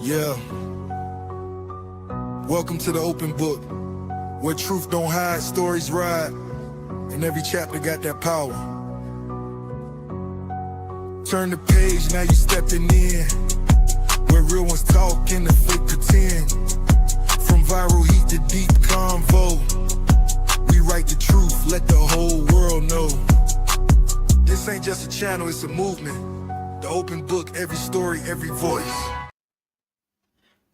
Yeah. Welcome to the open book, where truth don't hide, stories ride, and every chapter got that power. Turn the page, now you stepping in, where real ones talk and the fake pretend. From viral heat to deep convo, we write the truth, let the whole world know. This ain't just a channel, it's a movement. The open book, every story, every voice.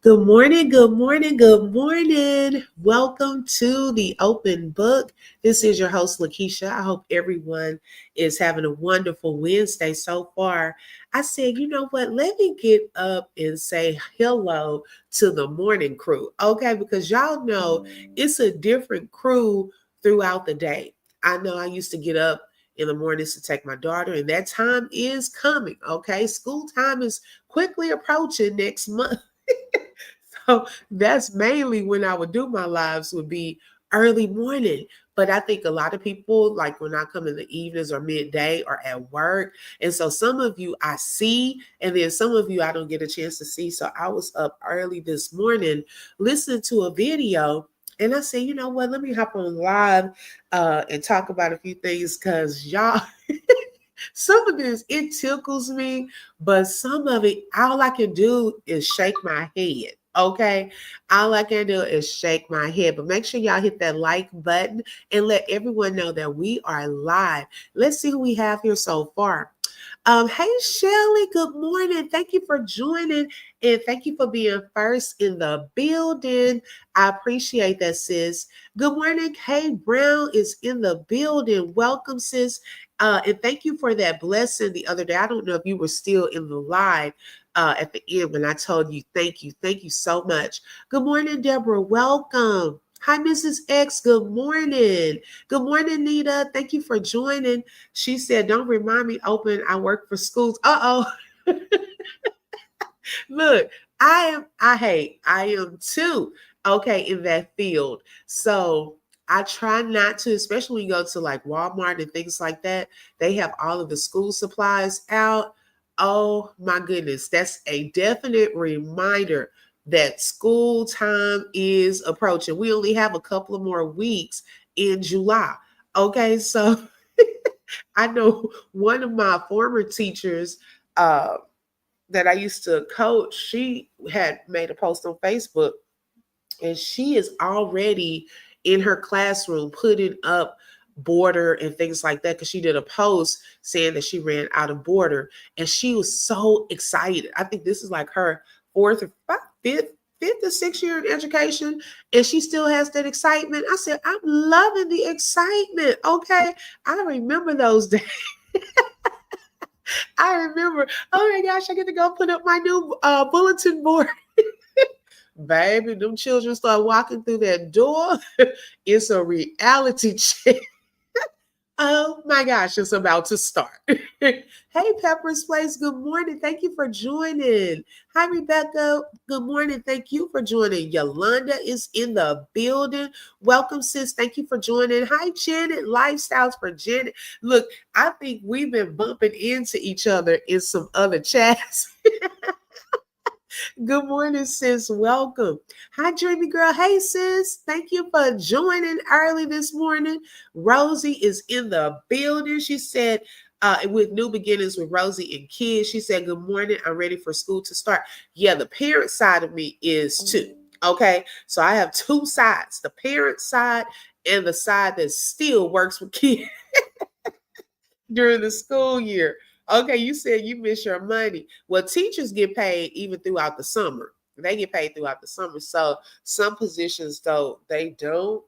Good morning, good morning, good morning. Welcome to the open book. This is your host, Lakeisha. I hope everyone is having a wonderful Wednesday so far. I said, you know what? Let me get up and say hello to the morning crew, okay? Because y'all know it's a different crew throughout the day. I know I used to get up in the mornings to take my daughter, and that time is coming, okay? School time is quickly approaching next month. So that's mainly when I would do my lives would be early morning. But I think a lot of people, like when I come in the evenings or midday or at work. And so some of you I see, and then some of you I don't get a chance to see. So I was up early this morning listening to a video. And I said, you know what, let me hop on live and talk about a few things because y'all, some of this, it tickles me, but some of it, all I can do is shake my head. Okay. All I can do is shake my head. But make sure y'all hit that like button and let everyone know that we are live. Let's see who we have here so far. Hey Shelly, good morning. Thank you for joining and thank you for being first in the building. I appreciate that, sis. Good morning. Kay Brown is in the building. Welcome, sis. And thank you for that blessing the other day. I don't know if you were still in the live at the end when I told you thank you. Thank you so much. Good morning, Deborah. Welcome. Hi, Mrs. X. Good morning. Good morning, Nita. Thank you for joining. She said, don't remind me, open. I work for schools. Uh-oh. Look, I am too, okay, in that field. So I try not to, especially when you go to like Walmart and things like that, they have all of the school supplies out. Oh my goodness, that's a definite reminder that school time is approaching. We only have a couple of more weeks in July. Okay, so I know one of my former teachers, that I used to coach, she had made a post on Facebook and she is already in her classroom putting up border and things like that because she did a post saying that she ran out of border and she was so excited. I think this is like her fifth or sixth year in education and she still has that excitement. I said, I'm loving the excitement. Okay. I remember those days. I remember, oh my gosh, I get to go put up my new bulletin board. Baby, them children start walking through that door. It's a reality check. Oh my gosh, it's about to start. Hey, Pepper's Place, good morning. Thank you for joining. Hi, Rebecca. Good morning. Thank you for joining. Yolanda is in the building. Welcome, sis. Thank you for joining. Hi, Janet. Lifestyles for Janet. Look, I think we've been bumping into each other in some other chats. Good morning, sis. Welcome. Hi, Dreamy Girl. Hey, sis. Thank you for joining early this morning. Rosie is in the building. She said, with New Beginnings with Rosie and Kids, she said, good morning. I'm ready for school to start. Yeah, the parent side of me is too. Okay. So I have two sides, the parent side and the side that still works with kids during the school year. Okay, you said you miss your money. Well, teachers get paid even throughout the summer. They get paid throughout the summer. So some positions though they don't,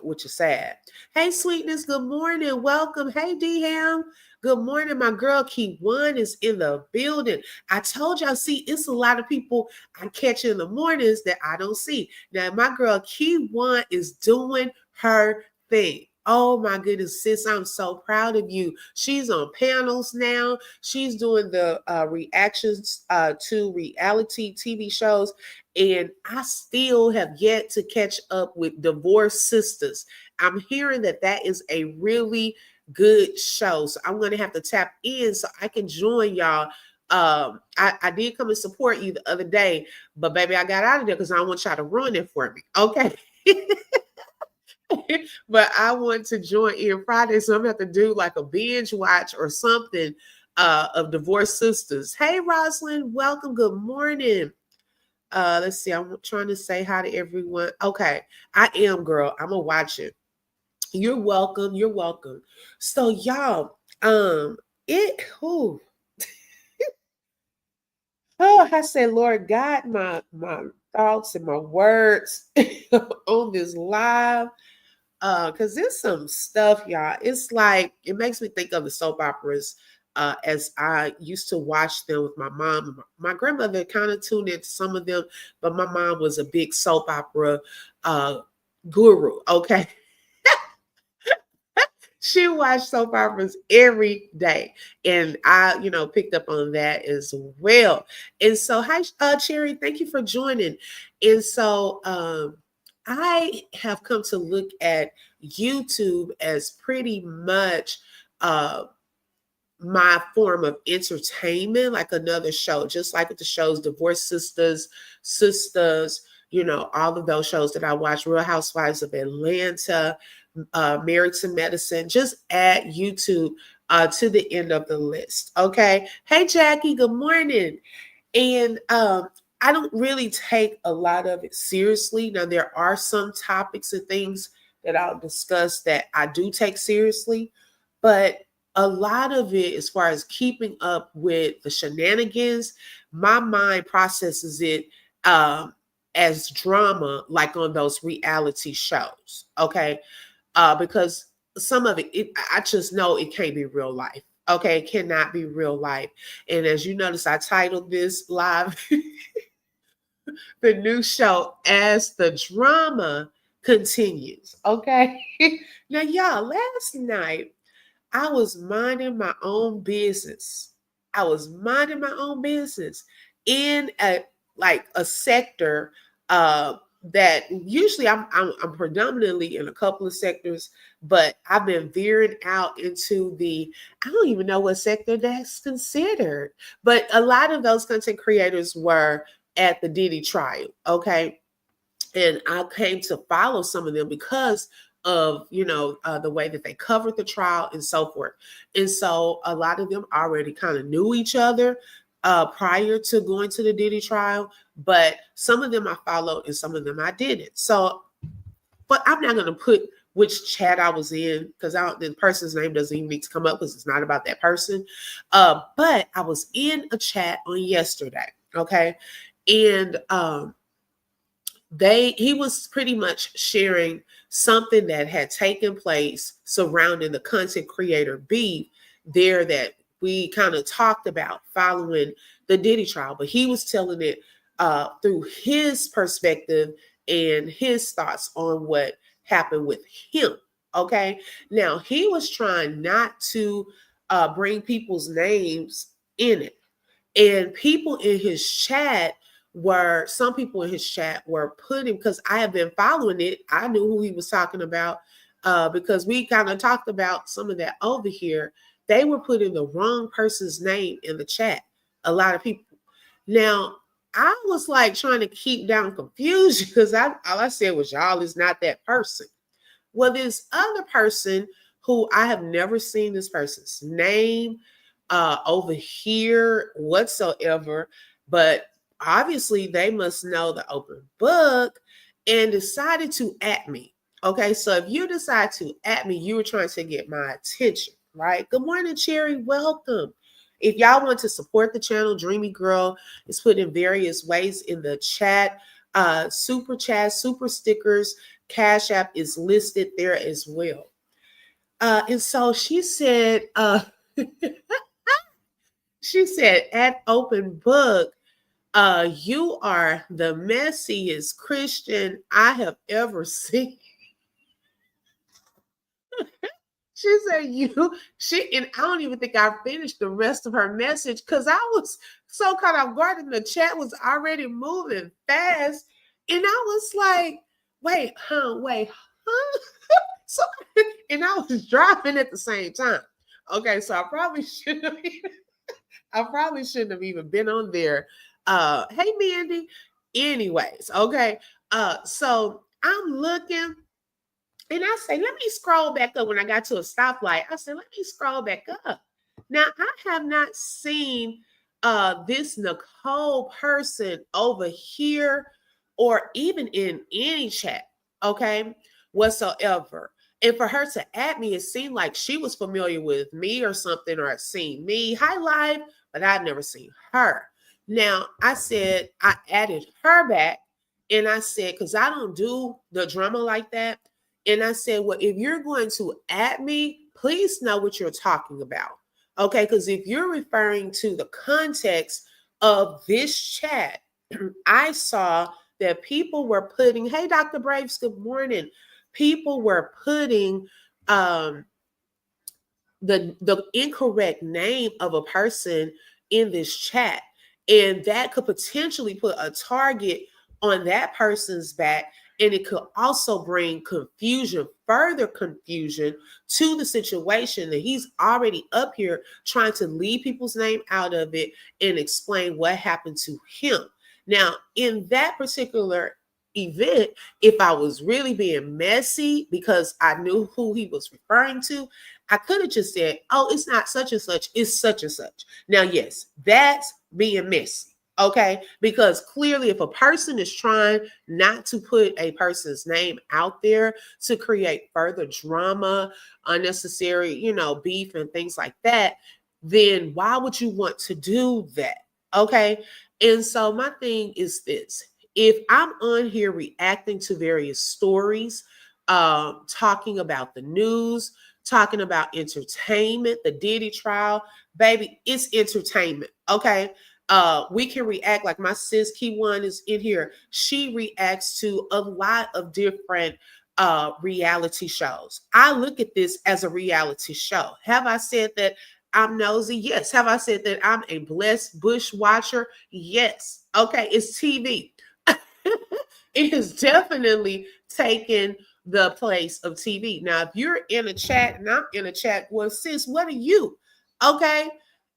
which is sad. Hey, sweetness, good morning. Welcome. Hey, D-Ham. Good morning. My girl Key One is in the building. I told y'all, see, it's a lot of people I catch in the mornings that I don't see. Now, my girl Key One is doing her thing. Oh my goodness, sis, I'm so proud of you. She's on panels now. She's doing the reactions to reality TV shows. And I still have yet to catch up with Divorced Sisters. I'm hearing that that is a really good show. So I'm going to have to tap in so I can join y'all I did come and support you the other day, but baby, I got out of there because I don't want y'all to ruin it for me. Okay. But I want to join in Friday, so I'm gonna have to do like a binge watch or something of Divorced Sisters. Hey Rosalind, welcome. Good morning. Let's see. I'm trying to say hi to everyone. Okay, I am, girl. I'm gonna watch it. You're welcome. You're welcome. So y'all, it who I said, Lord, guide my thoughts and my words on this live. Because there's some stuff, y'all. It's like it makes me think of the soap operas. As I used to watch them with my mom. My grandmother kind of tuned into some of them, but my mom was a big soap opera uh guru. Okay. She watched soap operas every day. And I, picked up on that as well. And so, hi, Cherry, thank you for joining. And so, I have come to look at YouTube as pretty much uh, my form of entertainment, like another show, just like with the shows Divorced Sisters, all of those shows that I watch, Real Housewives of Atlanta, Married to Medicine, just add YouTube to the end of the list. Okay. Hey, Jackie, good morning. And I don't really take a lot of it seriously. Now, there are some topics and things that I'll discuss that I do take seriously, but a lot of it, as far as keeping up with the shenanigans, my mind processes it as drama, like on those reality shows. Okay. Because some of I just know it can't be real life. Okay, it cannot be real life. And as you notice, I titled this live the new show as the drama continues. Okay. Now, y'all, last night I was minding my own business. I was minding my own business in a sector that usually I'm predominantly in a couple of sectors, but I've been veering out into I don't even know what sector that's considered. But a lot of those content creators were at the Diddy trial. Okay. And I came to follow some of them because of the way that they covered the trial and so forth. And so a lot of them already kind of knew each other prior to going to the Diddy trial, but some of them I followed and some of them I didn't. So, but I'm not going to put which chat I was in because the person's name doesn't even need to come up because it's not about that person. But I was in a chat on yesterday. Okay. And he was pretty much sharing something that had taken place surrounding the content creator beef there that we kind of talked about following the Diddy trial, but he was telling it through his perspective and his thoughts on what happened with him. Okay. Now he was trying not to bring people's names in it. And people in his chat some people in his chat were putting, because I have been following it, I knew who he was talking about because we kind of talked about some of that over here. They were putting the wrong person's name in the chat. A lot of people. Now, I was like trying to keep down confusion because all I said was, y'all is not that person. Well, this other person who I have never seen this person's name over here whatsoever, but obviously they must know the open book and decided to at me. Okay, so if you decide to at me, you were trying to get my attention, right? Good morning, Cherry. Welcome. If y'all want to support the channel, Dreamy Girl is put in various ways in the chat. Super chat, super stickers, Cash App is listed there as well. And so she said, she said, at open book, you are the messiest Christian I have ever seen. She said, and I don't even think I finished the rest of her message because I was so caught off guard and the chat was already moving fast. And I was like, wait, huh? So, and I was driving at the same time. Okay, so I probably should have I probably shouldn't have even been on there. Hey Mandy. Anyways, okay. So I'm looking and I say, let me scroll back up when I got to a stoplight. I said, let me scroll back up. Now I have not seen this Nicole person over here or even in any chat, okay, whatsoever. And for her to add me, it seemed like she was familiar with me or something, or had seen me. Hi, live, but I'd never seen her. Now I said I added her back, and I said because I don't do the drama like that. And I said, well, if you're going to add me, please know what you're talking about. Okay, because if you're referring to the context of this chat, I saw that people were putting, hey, Dr. Braves, good morning. People were putting um, the incorrect name of a person in this chat. And that could potentially put a target on that person's back. And it could also bring confusion, further confusion to the situation that he's already up here trying to leave people's name out of it and explain what happened to him. Now, in that particular event, if I was really being messy because I knew who he was referring to, I could have just said, oh, it's not such and such, it's such and such. Now, yes, that's being messy. Okay, because clearly, if a person is trying not to put a person's name out there to create further drama, unnecessary, beef and things like that, then why would you want to do that? Okay, and so my thing is this: if I'm on here reacting to various stories, talking about the news, talking about entertainment, the Diddy trial, baby, it's entertainment. Okay. We can react like my sis Key One is in here. She reacts to a lot of different reality shows. I look at this as a reality show. Have I said that I'm nosy? Yes. Have I said that I'm a blessed bush watcher? Yes. Okay, it's TV. It has definitely taken the place of TV. Now, if you're in a chat and I'm in a chat, well, sis, what are you? Okay.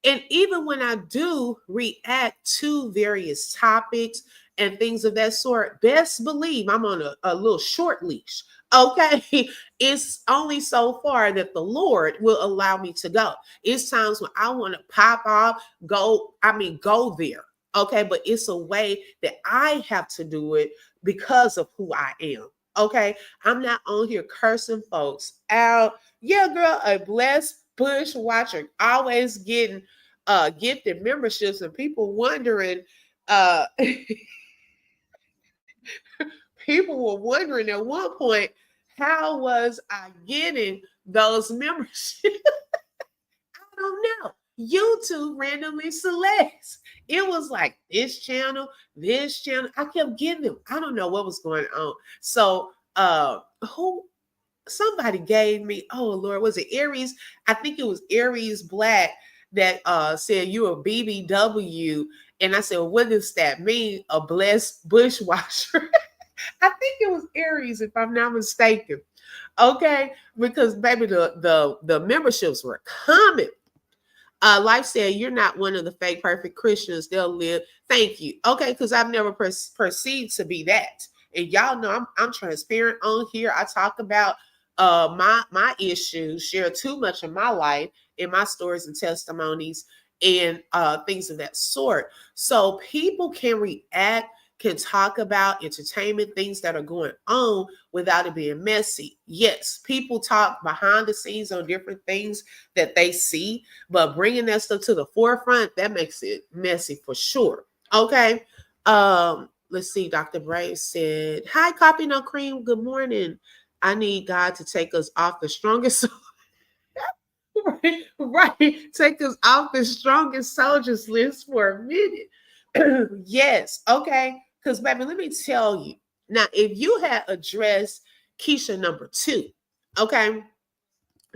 And even when I do react to various topics and things of that sort, best believe I'm on a little short leash. Okay. It's only so far that the Lord will allow me to go. It's times when I want to pop off, go there. Okay. But it's a way that I have to do it because of who I am. Okay. I'm not on here cursing folks out. Yeah, girl, a blessed bush watcher, always getting gifted memberships and people wondering, uh people were wondering at one point, how was I getting those memberships? I don't know. YouTube randomly selects. It was like this channel, this channel. I kept getting them. I don't know what was going on. So who somebody gave me, oh Lord, was it Aries? I think it was Aries Black that said you're a BBW. And I said, well, what does that mean? A blessed bushwasher. I think it was Aries, if I'm not mistaken. Okay, because baby, the memberships were coming. Life said, you're not one of the fake perfect Christians. They'll live. Thank you. Okay, because I've never perceived to be that. And y'all know I'm transparent on here. I talk about my issues, share too much of my life in my stories and testimonies and things of that sort. So people can react, can talk about entertainment, things that are going on without it being messy. Yes, people talk behind the scenes on different things that they see, but bringing that stuff to the forefront, that makes it messy for sure. Okay. Let's see. Dr. Brave said, hi, Coffee No Cream. Good morning. I need God to take us off the strongest. Right, right. Take us off the strongest soldiers list for a minute. Yes. Okay. Because, baby, let me tell you. Now, if you had addressed Keisha number 2, okay,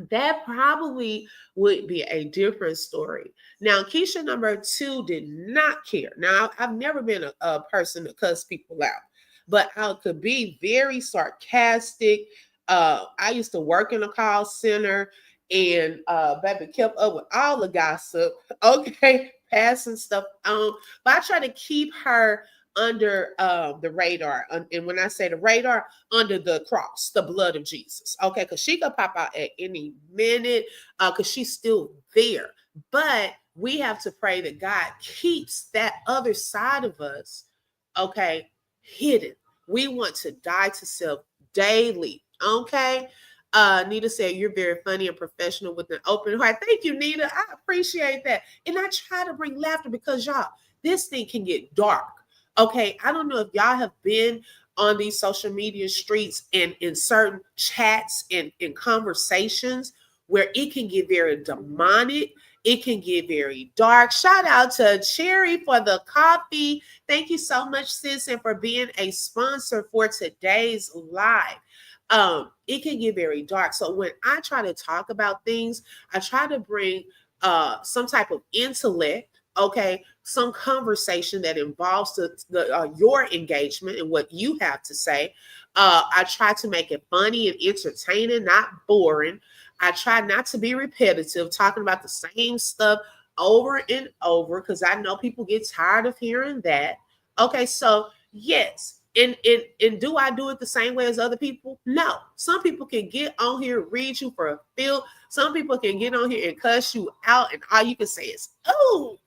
that probably would be a different story. Now, Keisha number 2 did not care. Now, I've never been a person to cuss people out, but I could be very sarcastic. I used to work in a call center and baby kept up with all the gossip. Okay. passing stuff on, but I try to keep her under the radar. And when I say the radar, under the cross, the blood of Jesus. Okay, because she could pop out at any minute because she's still there. But we have to pray that God keeps that other side of us, okay, hidden. We want to die to self daily. Okay. Nita said, you're very funny and professional with an open heart. Thank you, Nita. I appreciate that. And I try to bring laughter because y'all, this thing can get dark. Okay. I don't know if y'all have been on these social media streets and in certain chats and in conversations where it can get very demonic. It can get very dark. Shout out to Cherry for the coffee. Thank you so much, sis, and for being a sponsor for today's live. It can get very dark. So when I try to talk about things, I try to bring some type of intellect, okay, some conversation that involves your engagement and what you have to say. I try to make it funny and entertaining, not boring. I try not to be repetitive, talking about the same stuff over and over, because I know people get tired of hearing that. Okay, so yes. And do I do it the same way as other people? No. Some people can get on here, read you for a feel. Some people can get on here and cuss you out, and all you can say is, oh,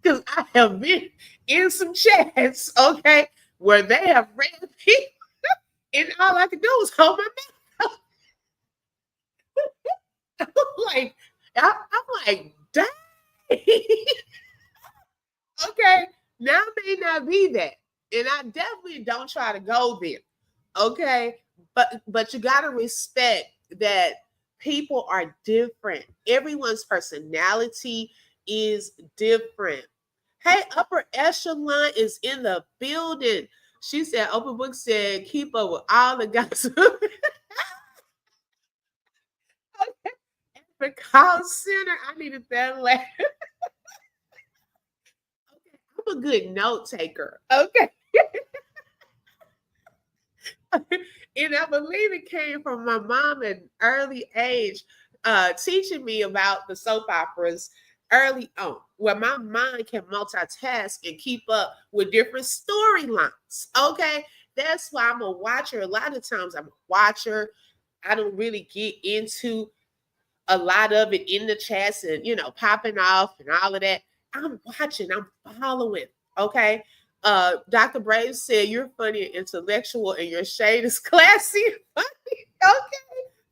because I have been in some chats, okay, where they have read people, and all I can do is hold my mouth. I'm like, I'm like, dang. Okay, now may not be that. And I definitely don't try to go there. Okay. But you gotta respect that people are different. Everyone's personality is different. Hey, upper echelon is in the building. She said, Open Book said, keep up with all the gossip. The call center. I needed that laugh. Okay, I'm a good note taker. Okay. And I believe it came from my mom at an early age, teaching me about the soap operas early on, where my mind can multitask and keep up with different storylines. Okay. That's why I'm a watcher. A lot of times I'm a watcher. I don't really get into a lot of it in the chats and, popping off and all of that. I'm watching, I'm following. Okay. Dr. Brave said, you're funny and intellectual and your shade is classy. Okay.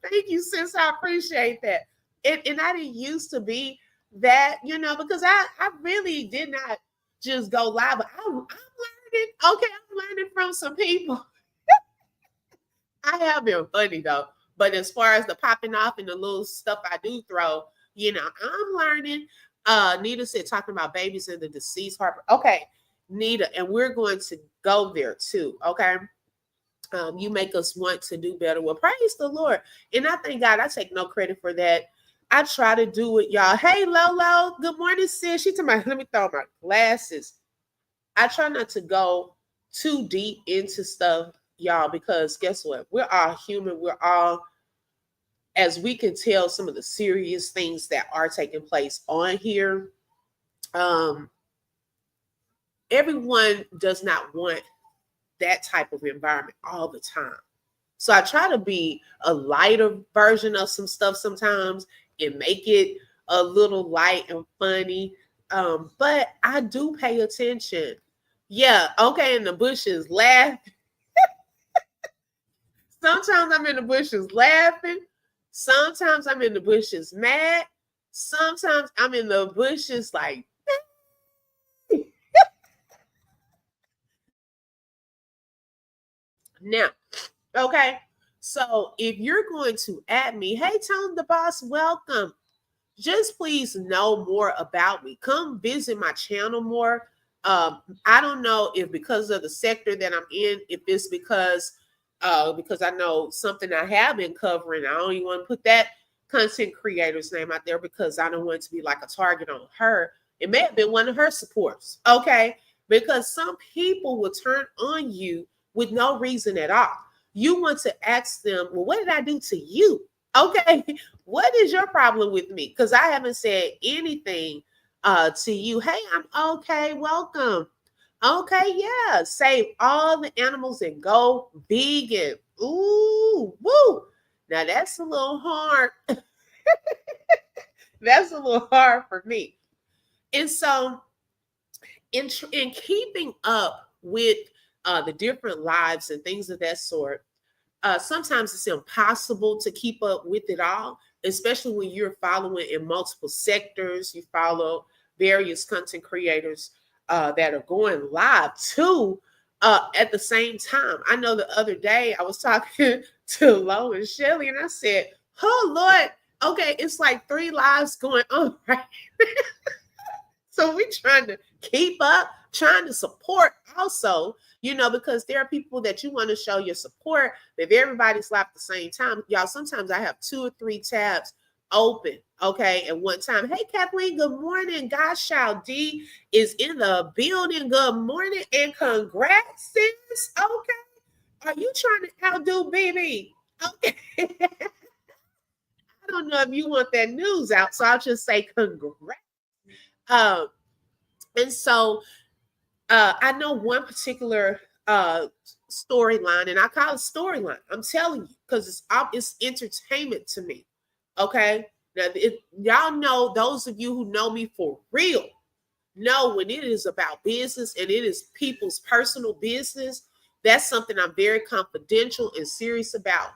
Thank you, sis. I appreciate that. And I didn't used to be that, because I really did not just go live, but I'm learning. Okay. I'm learning from some people. I have been funny though. But as far as the popping off and the little stuff I do throw, I'm learning. Nita said, talking about babies and the deceased Harper. Okay, Nita, and we're going to go there too. Okay. You make us want to do better. Well, praise the Lord. And I thank God I take no credit for that. I try to do it, y'all. Hey, Lolo. Good morning, sis. She told me, let me throw my glasses. I try not to go too deep into stuff, y'all, because guess what? We're all human. We're all, as we can tell, some of the serious things that are taking place on here. Everyone does not want that type of environment all the time. So I try to be a lighter version of some stuff sometimes and make it a little light and funny. But I do pay attention. Yeah, okay, in the bushes laughing. Sometimes I'm in the bushes laughing. Sometimes I'm in the bushes mad. Sometimes I'm in the bushes like, now, okay. So if you're going to add me, hey, Tone the Boss, welcome. Just please know more about me. Come visit my channel more. I don't know if because of the sector that I'm in, if it's because I know something I have been covering. I don't even want to put that content creator's name out there because I don't want it to be like a target on her. It may have been one of her supports. Okay. Because some people will turn on you with no reason at all. You want to ask them, well, what did I do to you? Okay. What is your problem with me? Because I haven't said anything to you. Hey, I'm okay. Welcome. Okay, yeah. Save all the animals and go vegan. Ooh, woo. Now that's a little hard. That's a little hard for me. And so, in keeping up with the different lives and things of that sort, sometimes it's impossible to keep up with it all, especially when you're following in multiple sectors. You follow various content creators that are going live too at the same time. I know the other day I was talking to Lo and Shelly, and I said, "Oh Lord, okay, it's like 3 lives going on, right?" So we're trying to keep up, trying to support also, because there are people that you want to show your support. If everybody's live at the same time, y'all, sometimes I have 2 or 3 tabs open, okay, at one time. Hey, Kathleen, good morning. Gosh, Shao D is in the building. Good morning and congrats, sis. Okay. Are you trying to outdo BB? Okay. I don't know if you want that news out, so I'll just say congrats. Um, and so I know one particular storyline, and I call it storyline. I'm telling you, because it's entertainment to me. Okay, now y'all know, those of you who know me for real know when it is about business and it is people's personal business. That's something I'm very confidential and serious about.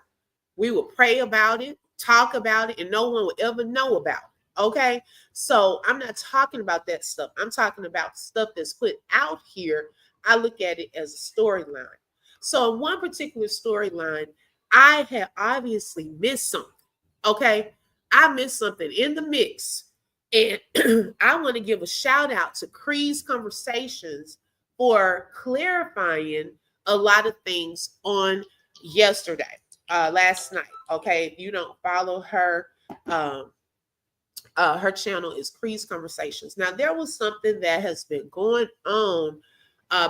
We will pray about it, talk about it, and no one will ever know about it. Okay. So I'm not talking about that stuff. I'm talking about stuff that's put out here. I look at it as a storyline. So in one particular storyline, I have obviously missed something. Okay. I missed something in the mix. And I want to give a shout out to Cree's Conversations for clarifying a lot of things on yesterday, last night. Okay, if you don't follow her, um, her channel is Cree's Conversations. Now, there was something that has been going on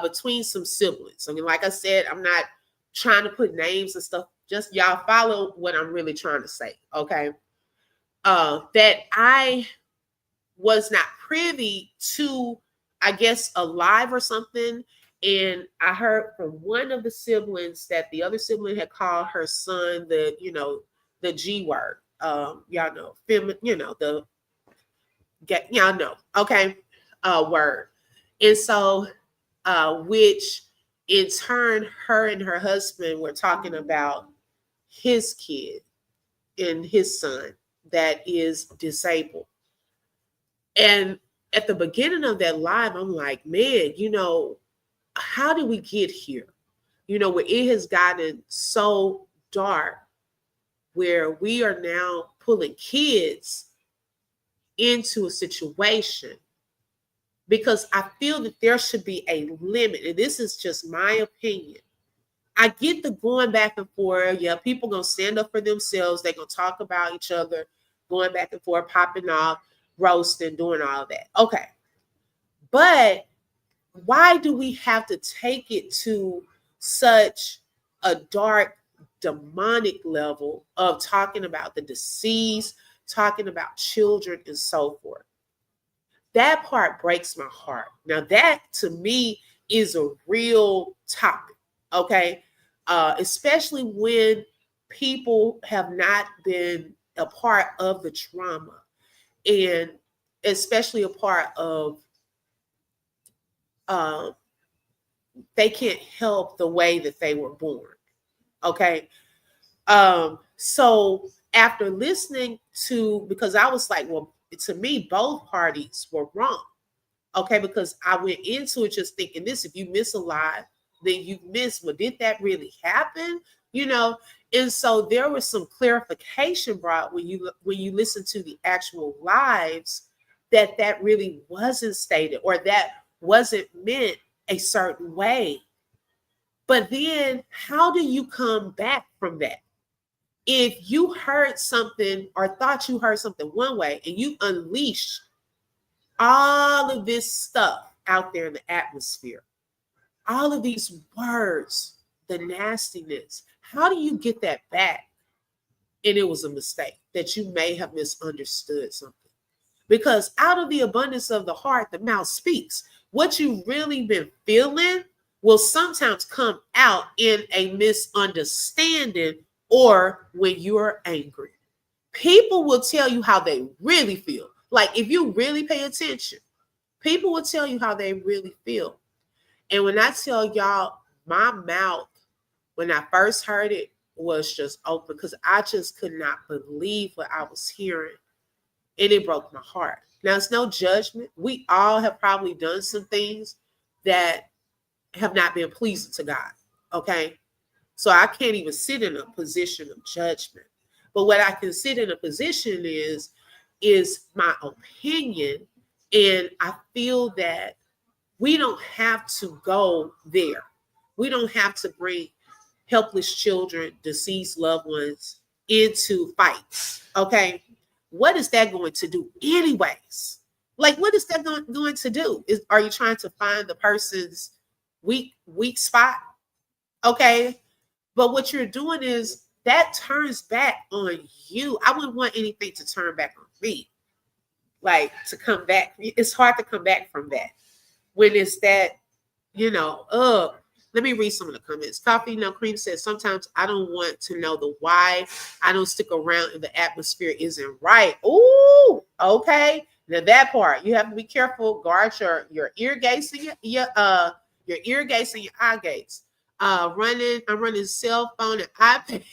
between some siblings. I mean, like I said, I'm not trying to put names and stuff. Just y'all follow what I'm really trying to say. Okay, that I was not privy to, I guess, a live or something. And I heard from one of the siblings that the other sibling had called her son the G word. Y'all know, the get y'all know, okay, word. And so, which in turn, her and her husband were talking about his kid and his son that is disabled. And at the beginning of that live, I'm like, man, how did we get here? Where it has gotten so dark, where we are now pulling kids into a situation, because I feel that there should be a limit. And this is just my opinion. I get the going back and forth. Yeah, people gonna stand up for themselves. They're gonna talk about each other, going back and forth, popping off, roasting, doing all that. Okay. But why do we have to take it to such a dark, demonic level of talking about the deceased, talking about children, and so forth? That part breaks my heart. Now, that to me is a real topic, okay? Especially when people have not been a part of the trauma, and especially a part of, um, they can't help the way that they were born. Okay. So after listening to, because I was like, well, to me, both parties were wrong. Okay, because I went into it just thinking this: if you miss a lot, then you miss, well, did that really happen? You know, and so there was some clarification brought when you listen to the actual lives, that really wasn't stated, or that wasn't meant a certain way. But then how do you come back from that? If you heard something or thought you heard something one way and you unleash all of this stuff out there in the atmosphere, all of these words, the nastiness, how do you get that back? And it was a mistake, that you may have misunderstood something. because out of the abundance of the heart, the mouth speaks. What you've really been feeling will sometimes come out in a misunderstanding or when you're angry. People will tell you how they really feel. Like if you really pay attention, people will tell you how they really feel. And when I tell y'all, my mouth, when I first heard it, was just open because I just could not believe what I was hearing. And it broke my heart. Now, it's no judgment. We all have probably done some things that have not been pleasing to God. Okay. So I can't even sit in a position of judgment. But what I can sit in a position is my opinion. And I feel that we don't have to go there. We don't have to bring helpless children, deceased loved ones into fights. Okay. What is that going to do, anyways? Like, what is that going to do? Are you trying to find the person's weak spot? Okay. But what you're doing is that turns back on you. I wouldn't want anything to turn back on me. Like to come back. It's hard to come back from that when it's that, let me read some of the comments. Coffee No Cream says, sometimes I don't want to know the why I don't stick around if the atmosphere isn't right. Ooh, okay. Now that part, you have to be careful. Guard your ear gates and your ear gates and your eye gates. I'm running cell phone and iPad.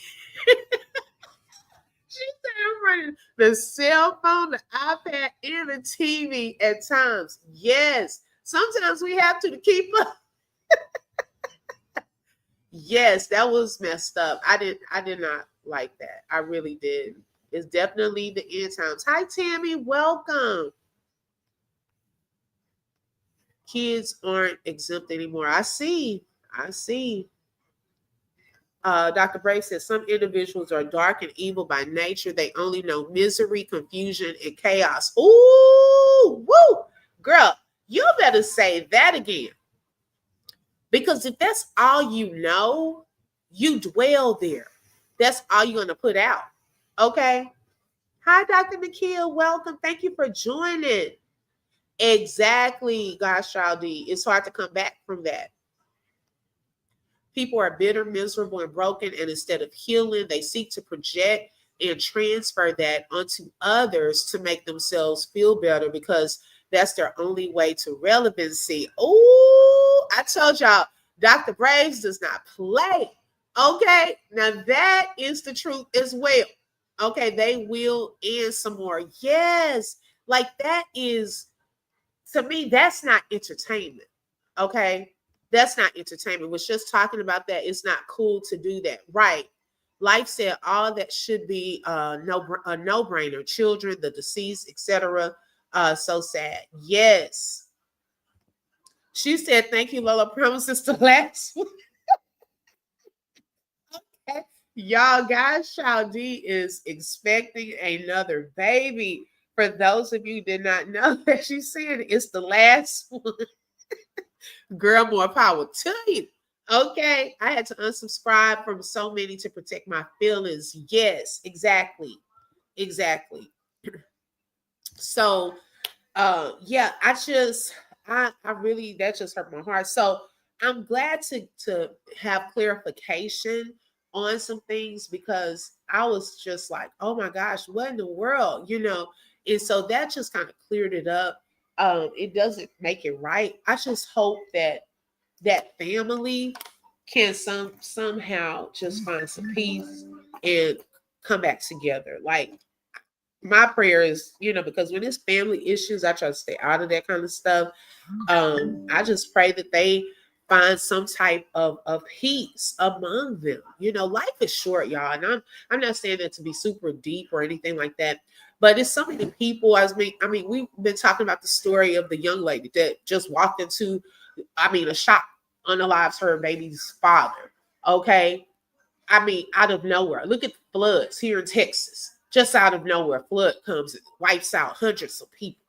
She said I'm running the cell phone, the iPad, and the TV at times. Yes. Sometimes we have to keep up. Yes, that was messed up. I did not like that. I really did. It's definitely the end times. Hi, Tammy. Welcome. Kids aren't exempt anymore. I see. Dr. Brave says some individuals are dark and evil by nature. They only know misery, confusion, and chaos. Ooh, woo, girl, you better say that again. Because if that's all you know, you dwell there. That's all you're going to put out. Okay. Hi, Dr. Nikhil. Welcome. Thank you for joining. Exactly, gosh, child D. It's hard to come back from that. People are bitter, miserable, and broken, and instead of healing, they seek to project and transfer that onto others to make themselves feel better because that's their only way to relevancy. Oh, I told y'all, Dr. Braves does not play. Okay, now that is the truth as well. Okay, they will end some more. Yes, like that is, to me, that's not entertainment. Okay, that's not entertainment. Was just talking about that. It's not cool to do that, right? Life said all that should be a no brainer. Children, the deceased, etc. So sad. Yes. She said, "Thank you, Lola. Promises to last." Okay. Y'all, guys, Child D is expecting another baby. For those of you who did not know that she's saying it's the last one. Girl, more power to you. Okay. I had to unsubscribe from so many to protect my feelings. Yes, exactly. Exactly. So yeah, I really, that just hurt my heart. So I'm glad to have clarification on some things because I was just like, oh my gosh, what in the world, and so that just kind of cleared it up. It doesn't make it right. I just hope that family can somehow just find some peace and come back together. Like my prayer is, because when it's family issues, I try to stay out of that kind of stuff. I just pray that they find some type of peace among them. Life is short, y'all, and I'm not saying that to be super deep or anything like that. But it's so many people. I mean, we've been talking about the story of the young lady that just walked into, a shop, unalives her baby's father. Okay, out of nowhere. Look at the floods here in Texas. Just out of nowhere, flood comes and wipes out hundreds of people.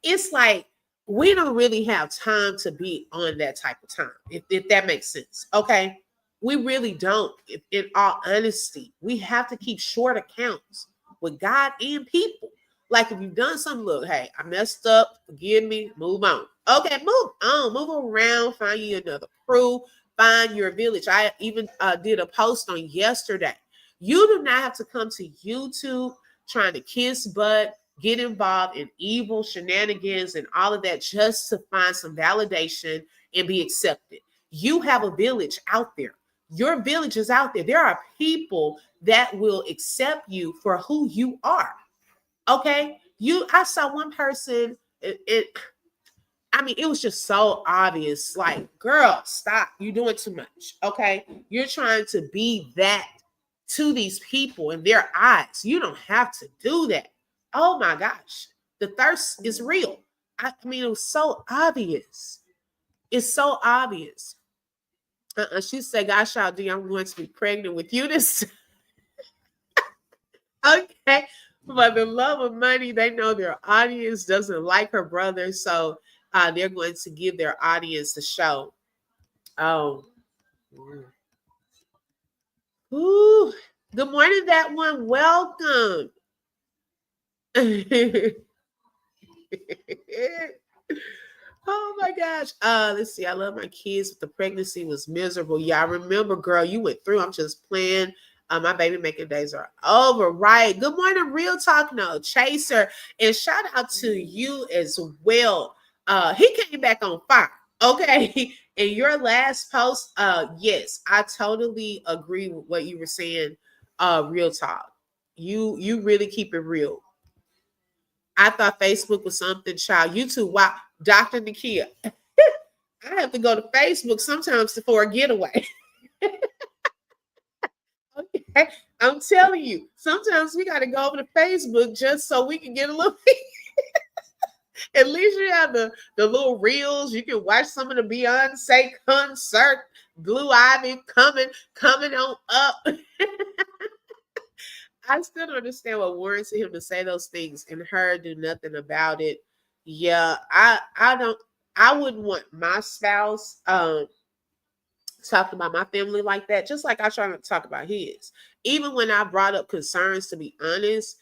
It's like we don't really have time to be on that type of time, if that makes sense. Okay. We really don't. In all honesty, we have to keep short accounts with God and people. Like if you've done something, look, hey, I messed up, forgive me, move on. Okay, move on, move around, find you another crew, find your village. I even did a post on yesterday. You do not have to come to YouTube trying to kiss butt, get involved in evil shenanigans and all of that just to find some validation and be accepted. You have a village out there. Your village is out there. There are people that will accept you for who you are. Okay, I saw one person. I mean, it was just so obvious. Like, girl, stop! You're doing too much. Okay, you're trying to be that to these people in their eyes. You don't have to do that. Oh my gosh, the thirst is real. I mean, it was so obvious. It's so obvious. She said, "Gosh, child, D, I'm going to be pregnant with you this." Okay. For the love of money, they know their audience doesn't like her brother, so they're going to give their audience a show. Oh. Ooh. Good morning, that one. Welcome. Oh my gosh. Let's see. I love my kids, but the pregnancy was miserable. Yeah, I remember, girl, you went through. I'm just playing. My baby making days are over. Right. Good morning, Real Talk No Chaser. And shout out to you as well. He came back on fire. Okay. In your last post, yes, I totally agree with what you were saying. Real talk. You really keep it real. I thought Facebook was something, child. YouTube, wow. Dr. Nakia. I have to go to Facebook sometimes for a getaway. Okay. I'm telling you, sometimes we got to go over to Facebook just so we can get a little. At least you have the little reels. You can watch some of the Beyonce concert. Blue Ivy coming on up. I still don't understand what warranted him to say those things and her do nothing about it. Yeah, I wouldn't want my spouse talking about my family like that, just like I try not to talk about his. Even when I brought up concerns, to be honest,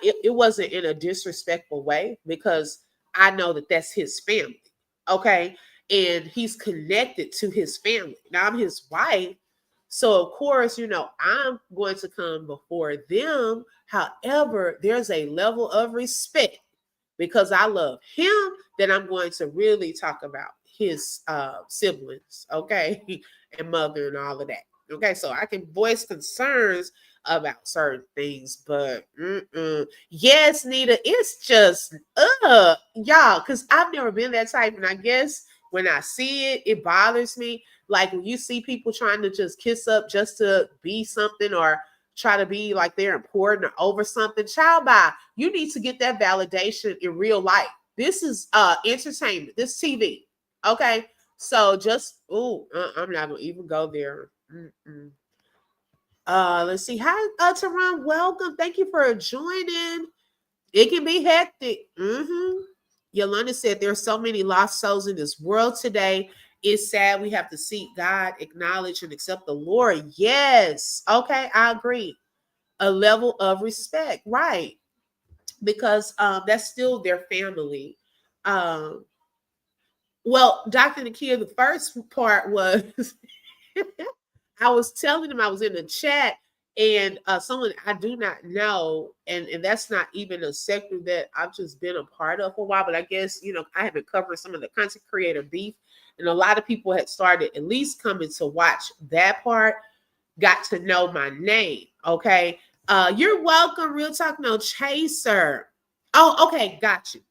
it wasn't in a disrespectful way because I know that that's his family. Okay. And he's connected to his family. Now I'm his wife. So of course, I'm going to come before them. However, there's a level of respect because I love him that I'm going to really talk about his siblings, okay, and mother and all of that. Okay, so I can voice concerns about certain things, but yes, Nita, it's just y'all, because I've never been that type, and I guess when I see it, it bothers me. Like when you see people trying to just kiss up just to be something or try to be like they're important or over something. Child, bye. You need to get that validation in real life. This is entertainment. This TV. Okay. So just I'm not gonna even go there. Let's see. Hi, Teron. Welcome. Thank you for joining. It can be hectic. Yolanda said there are so many lost souls in this world today. It's sad we have to seek God, acknowledge, and accept the Lord. Yes. Okay, I agree. A level of respect, right? Because that's still their family. Um, well, Dr. Nakia, the first part was I was telling him I was in the chat and someone I do not know, and that's not even a sector that I've just been a part of for a while, but I guess, I have been covering some of the content creator beef, and a lot of people had started at least coming to watch that part, got to know my name, okay? You're welcome, Real Talk No Chaser. Oh, okay, got you.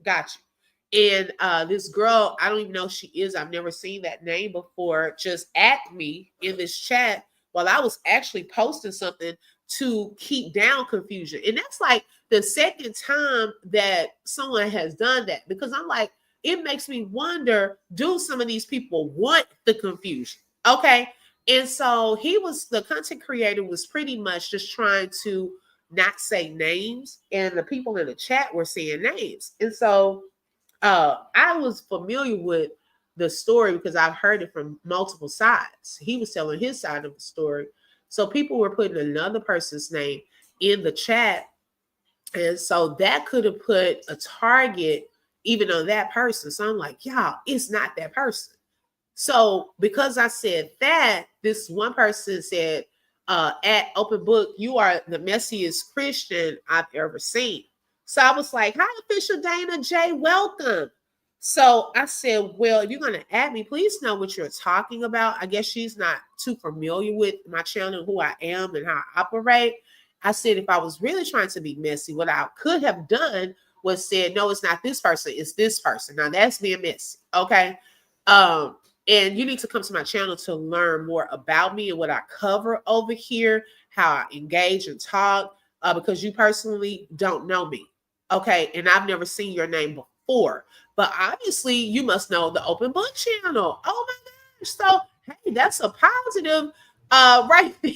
And this girl, I don't even know who she is. I've never seen that name before. Just at me in this chat while I was actually posting something to keep down confusion. And that's like the second time that someone has done that because I'm like, it makes me wonder, do some of these people want the confusion? Okay. And so the content creator was pretty much just trying to not say names. And the people in the chat were saying names. And so I was familiar with the story because I've heard it from multiple sides. He was telling his side of the story. So people were putting another person's name in the chat And so that could have put a target even on that person. So I'm like, y'all, it's not that person. So because I said that, this one person said, at Open Book, you are the messiest Christian I've ever seen. So I was like, hi, official Dana J, welcome. So I said, well, if you're going to add me, please know what you're talking about. I guess she's not too familiar with my channel, who I am and how I operate. I said, if I was really trying to be messy, what I could have done was said, no, it's not this person, it's this person. Now that's being messy. Okay. Um, and you need to come to my channel to learn more about me and what I cover over here, how I engage and talk, because you personally don't know me. Okay. And I've never seen your name before. But obviously, you must know the Open Book channel. Oh my gosh. So, hey, that's a positive right there.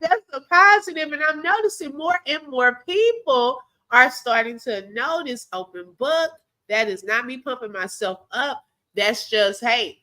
That's a positive, and I'm noticing more and more people are starting to notice Open Book. That is not me pumping myself up. That's just, hey,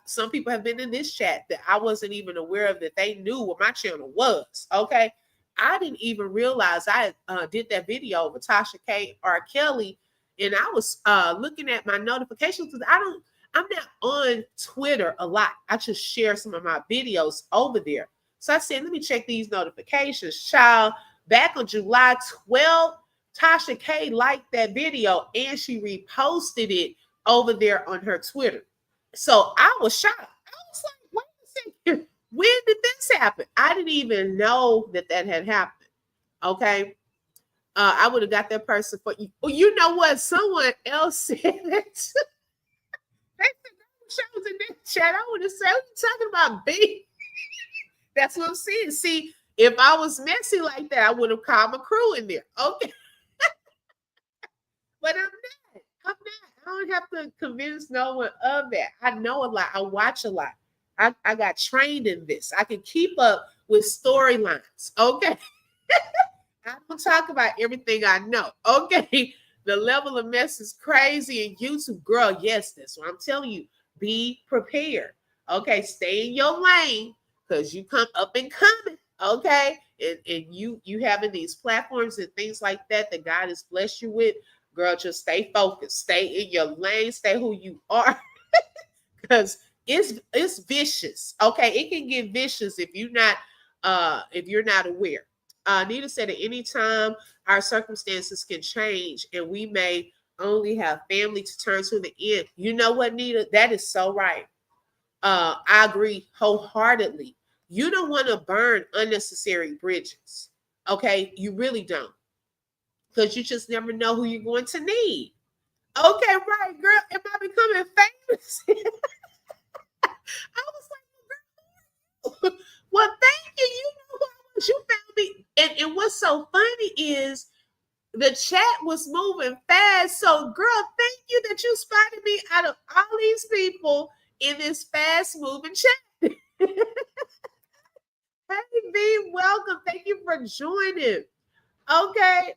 some people have been in this chat that I wasn't even aware of, that they knew what my channel was. Okay, I didn't even realize I did that video with Tasha K. R. Kelly, and I was looking at my notifications because I'm not on Twitter a lot. I just share some of my videos over there. So I said, let me check these notifications. Child, back on July 12th, Tasha K liked that video and she reposted it over there on her Twitter. So I was shocked. I was like, wait a second. When did this happen? I didn't even know that had happened. Okay. I would have got that person for you. Well, you know what? Someone else said that. They said, was in that chat. I would have said, what are you talking about, B? That's what I'm saying. See, if I was messy like that, I would have called my crew in there. Okay. But I'm not. I'm not. I don't have to convince no one of that. I know a lot. I watch a lot. I got trained in this. I can keep up with storylines. Okay. I don't talk about everything I know. Okay. The level of mess is crazy in YouTube. Girl, yes, that's what I'm telling you. Be prepared. Okay. Stay in your lane because you come up and coming. Okay. And you having these platforms and things like that God has blessed you with. Girl, just stay focused. Stay in your lane. Stay who you are. Because it's vicious. Okay. It can get vicious if you're not aware. Nita said at any time our circumstances can change and we may only have family to turn to the end. You know what, Nita? That is so right. I agree wholeheartedly. You don't want to burn unnecessary bridges. Okay, you really don't. Because you just never know who you're going to need. Okay, right, girl. Am I becoming famous? I was like, well, thank you. You know who I was. You found me. And what's so funny is the chat was moving fast. So, girl, thank you that you spotted me out of all these people in this fast moving chat. Hey, B, welcome. Thank you for joining. Okay.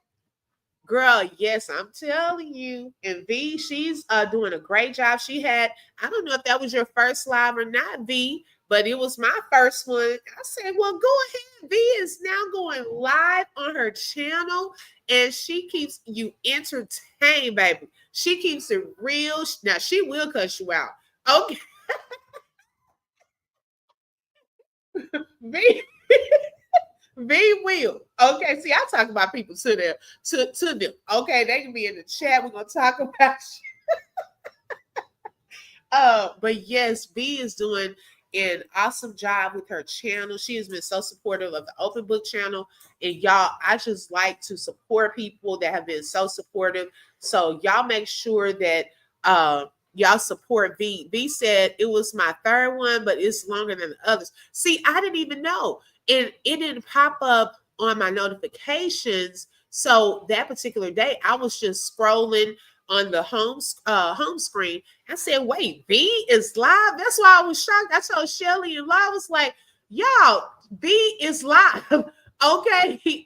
Girl, yes, I'm telling you. And V, she's doing a great job. She had, I don't know if that was your first live or not, V, but it was my first one. I said, well, go ahead. V is now going live on her channel and she keeps you entertained, baby. She keeps it real. Now, she will cuss you out. Okay. V. V will. Okay, see, I talk about people to them. Okay, they can be in the chat. We're gonna talk about but yes, V is doing an awesome job with her channel. She has been so supportive of the Open Book channel. And y'all, I just like to support people that have been so supportive. So y'all make sure that y'all support V. V said it was my third one, but it's longer than the others. See, I didn't even know. And it didn't pop up on my notifications. So that particular day, I was just scrolling on the home screen. I said, wait, V is live? That's why I was shocked. I told Shelly and I was like, y'all, V is live. Okay. And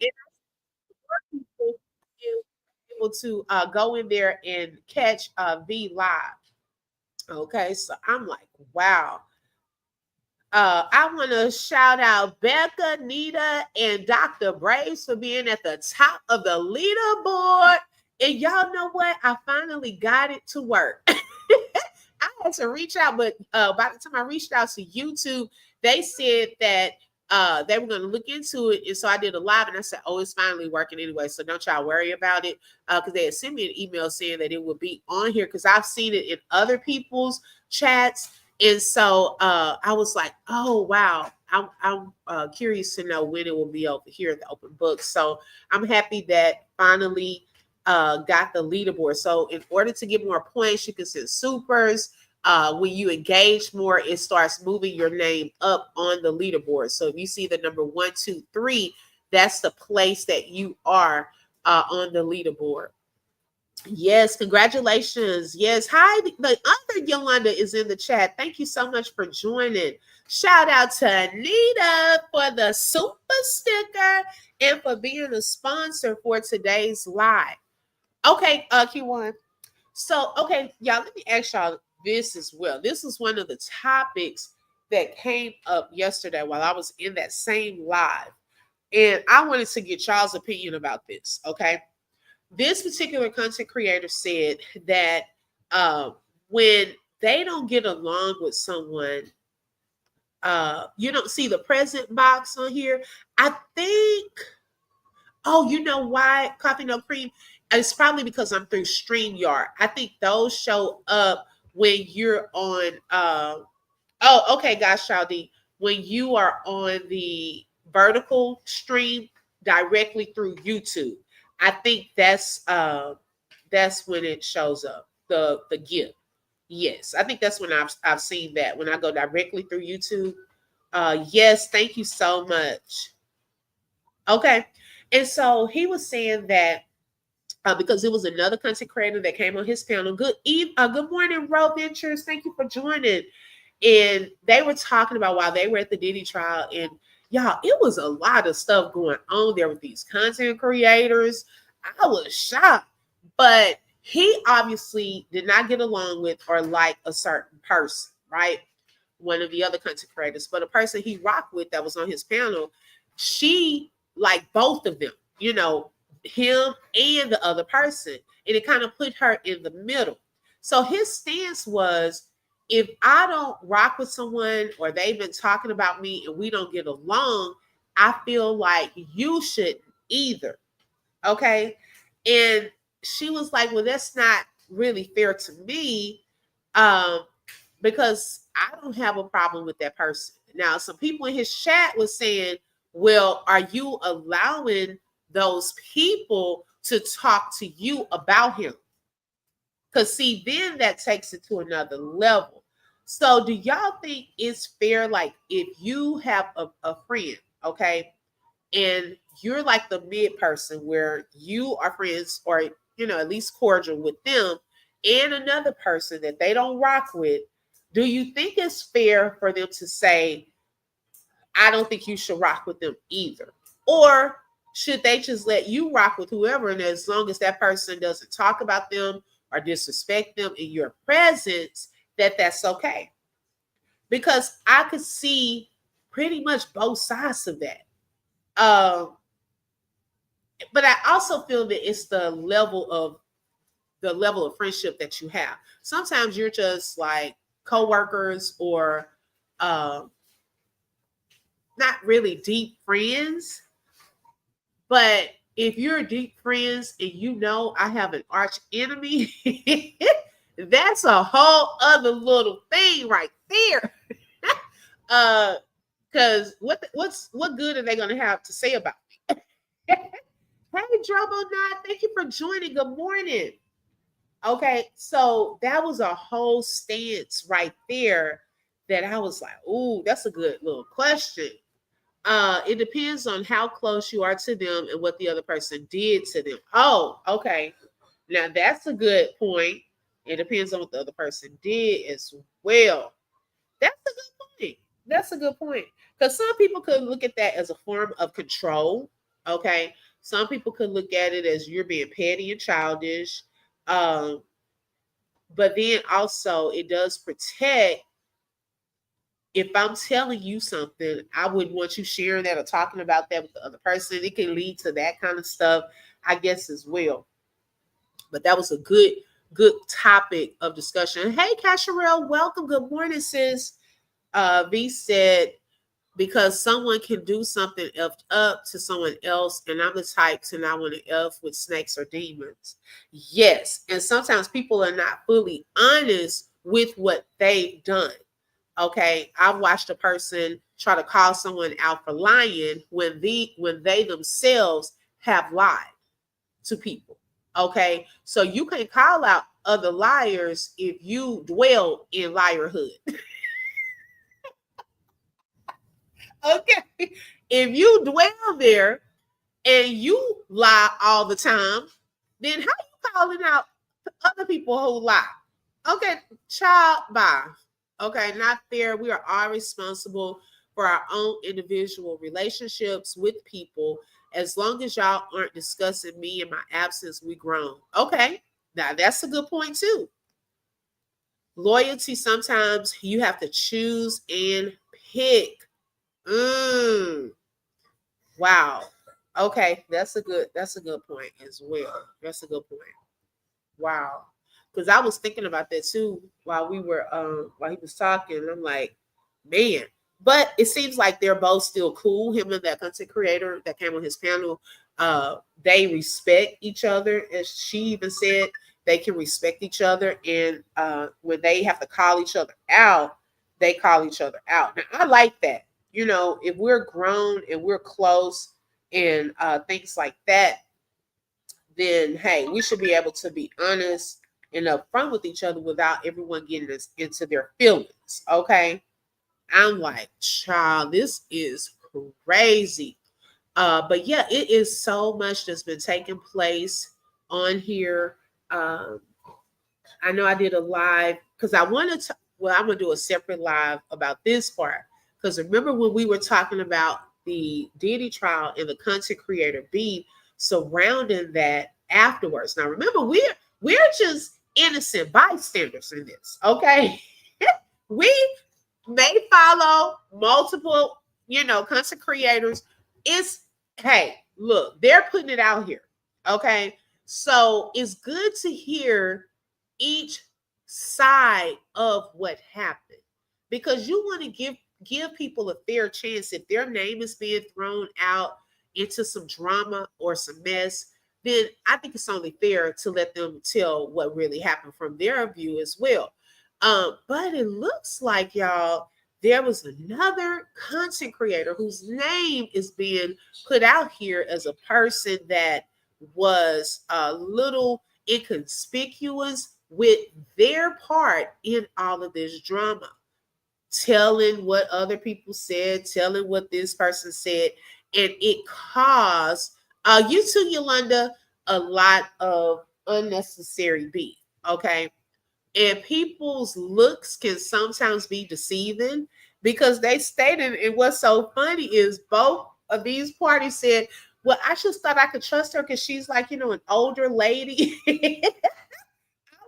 able to go in there and catch V live. Okay. So I'm like, wow. I want to shout out Becca, Nita, and Dr. Braves for being at the top of the leaderboard. And y'all know what? I finally got it to work. I had to reach out, but by the time I reached out to YouTube, they said that they were going to look into it. And so I did a live and I said, oh, it's finally working anyway. So don't y'all worry about it. Because they had sent me an email saying that it would be on here because I've seen it in other people's chats. And so I was like, oh, wow. I'm curious to know when it will be over here at the open book. So I'm happy that finally got the leaderboard. So in order to get more points, you can send supers. When you engage more, it starts moving your name up on the leaderboard. So if you see the number 1, 2, 3, that's the place that you are on the leaderboard. Yes, congratulations. Yes. Hi, the other Yolanda is in the chat. Thank you so much for joining. Shout out to Anita for the super sticker and for being a sponsor for today's live. Okay, Q1. So, okay, y'all, let me ask y'all this as well. This is one of the topics that came up yesterday while I was in that same live. And I wanted to get y'all's opinion about this, okay? This particular content creator said that when they don't get along with someone, you don't see the present box on here. I think, oh, you know why? Coffee No Cream. It's probably because I'm through StreamYard. I think those show up when you're on. Oh, okay, guys, Shaldi. When you are on the vertical stream directly through YouTube, I think that's when it shows up. The gift. Yes, I think that's when I've seen that when I go directly through YouTube. Yes, thank you so much. Okay, and so he was saying that because it was another content creator that came on his panel. Good morning, Roe Ventures. Thank you for joining. And they were talking about while they were at the Diddy trial, and y'all, it was a lot of stuff going on there with these content creators. I was shocked, but he obviously did not get along with or like a certain person, right? One of the other content creators, but a person he rocked with that was on his panel, she liked both of them, him and the other person. And it kind of put her in the middle. So his stance was, if I don't rock with someone or they've been talking about me and we don't get along, I feel like you shouldn't either. Okay. And she was like, well, that's not really fair to me. Because I don't have a problem with that person. Now, some people in his chat was saying, well, are you allowing those people to talk to you about him? Because see, then that takes it to another level. So do y'all think it's fair, like if you have a friend, okay, and you're like the mid person where you are friends or, at least cordial with them and another person that they don't rock with, do you think it's fair for them to say, I don't think you should rock with them either? Or should they just let you rock with whoever, and as long as that person doesn't talk about them or disrespect them in your presence, that's okay? Because I could see pretty much both sides of that. But I also feel that it's the level of friendship that you have. Sometimes you're just like coworkers or not really deep friends. But if you're deep friends and I have an arch enemy, that's a whole other little thing right there. Because what good are they going to have to say about me? Hey, Drobo Nod, thank you for joining. Good morning. Okay, so that was a whole stance right there that I was like, ooh, that's a good little question. It depends on how close you are to them and what the other person did to them. Oh, okay. Now that's a good point. It depends on what the other person did as well. That's a good point. That's a good point. Because some people could look at that as a form of control. Okay. Some people could look at it as you're being petty and childish. Um, but then also it does protect if I'm telling you something, I wouldn't want you sharing that or talking about that with the other person. It can lead to that kind of stuff, I guess, as well. But that was a good topic of discussion. Hey, Casharel, welcome. Good morning, sis. V said, because someone can do something effed up to someone else, and I'm the type to not want to F with snakes or demons. Yes, and sometimes people are not fully honest with what they've done. Okay, I've watched a person try to call someone out for lying when they themselves have lied to people. Okay, so you can call out other liars if you dwell in liarhood. Okay, if you dwell there and you lie all the time, then how you calling out other people who lie? Okay, child, bye. Okay, not fair. We are all responsible for our own individual relationships with people. As long as y'all aren't discussing me in my absence, we grown. Okay, now that's a good point too. Loyalty, sometimes you have to choose and pick. Mm, wow. Okay, that's a good point as well. That's a good point. Wow. Because I was thinking about that too while he was talking. I'm like, man. But it seems like they're both still cool. Him and that content creator that came on his panel, they respect each other. As she even said, they can respect each other. And when they have to call each other out, they call each other out. Now, I like that. You know, if we're grown and we're close and things like that, then hey, we should be able to be honest and upfront with each other without everyone getting us into their feelings. Okay. I'm like, child, this is crazy. But yeah, it is so much that's been taking place on here. Um, I know I did a live because I wanted to. Well, I'm gonna do a separate live about this part because remember when we were talking about the Diddy trial and the content creator B surrounding that afterwards. Now, remember, we're just innocent bystanders in this. Okay, we may follow multiple, content creators. It's hey, look, they're putting it out here. Okay, so it's good to hear each side of what happened because you want to give people a fair chance. If their name is being thrown out into some drama or some mess, then I think it's only fair to let them tell what really happened from their view as well. But it looks like, y'all, there was another content creator whose name is being put out here as a person that was a little inconspicuous with their part in all of this drama, telling what other people said, telling what this person said, and it caused you too, Yolanda, a lot of unnecessary beef. Okay. And people's looks can sometimes be deceiving because they stated, and what's so funny is both of these parties said, well, I just thought I could trust her because she's like, an older lady. I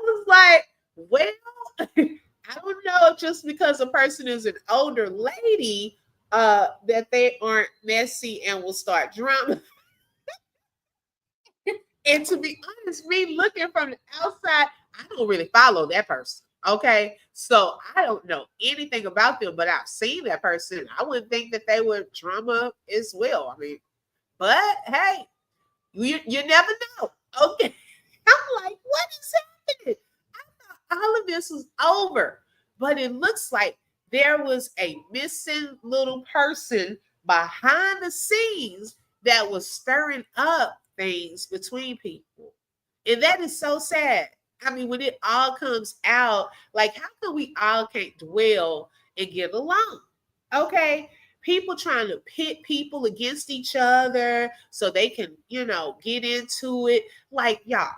was like, well, I don't know, just because a person is an older lady, that they aren't messy and will start drama. And to be honest, me looking from the outside, I don't really follow that person. Okay. So I don't know anything about them, but I've seen that person. I wouldn't think that they would drama as well. I mean, but hey, you never know. Okay. I'm like, what is happening? I thought all of this was over. But it looks like there was a missing little person behind the scenes that was stirring up things between people. And that is so sad. I mean, when it all comes out, like, how come we all can't dwell and get along? Okay. People trying to pit people against each other so they can, get into it. Like, y'all,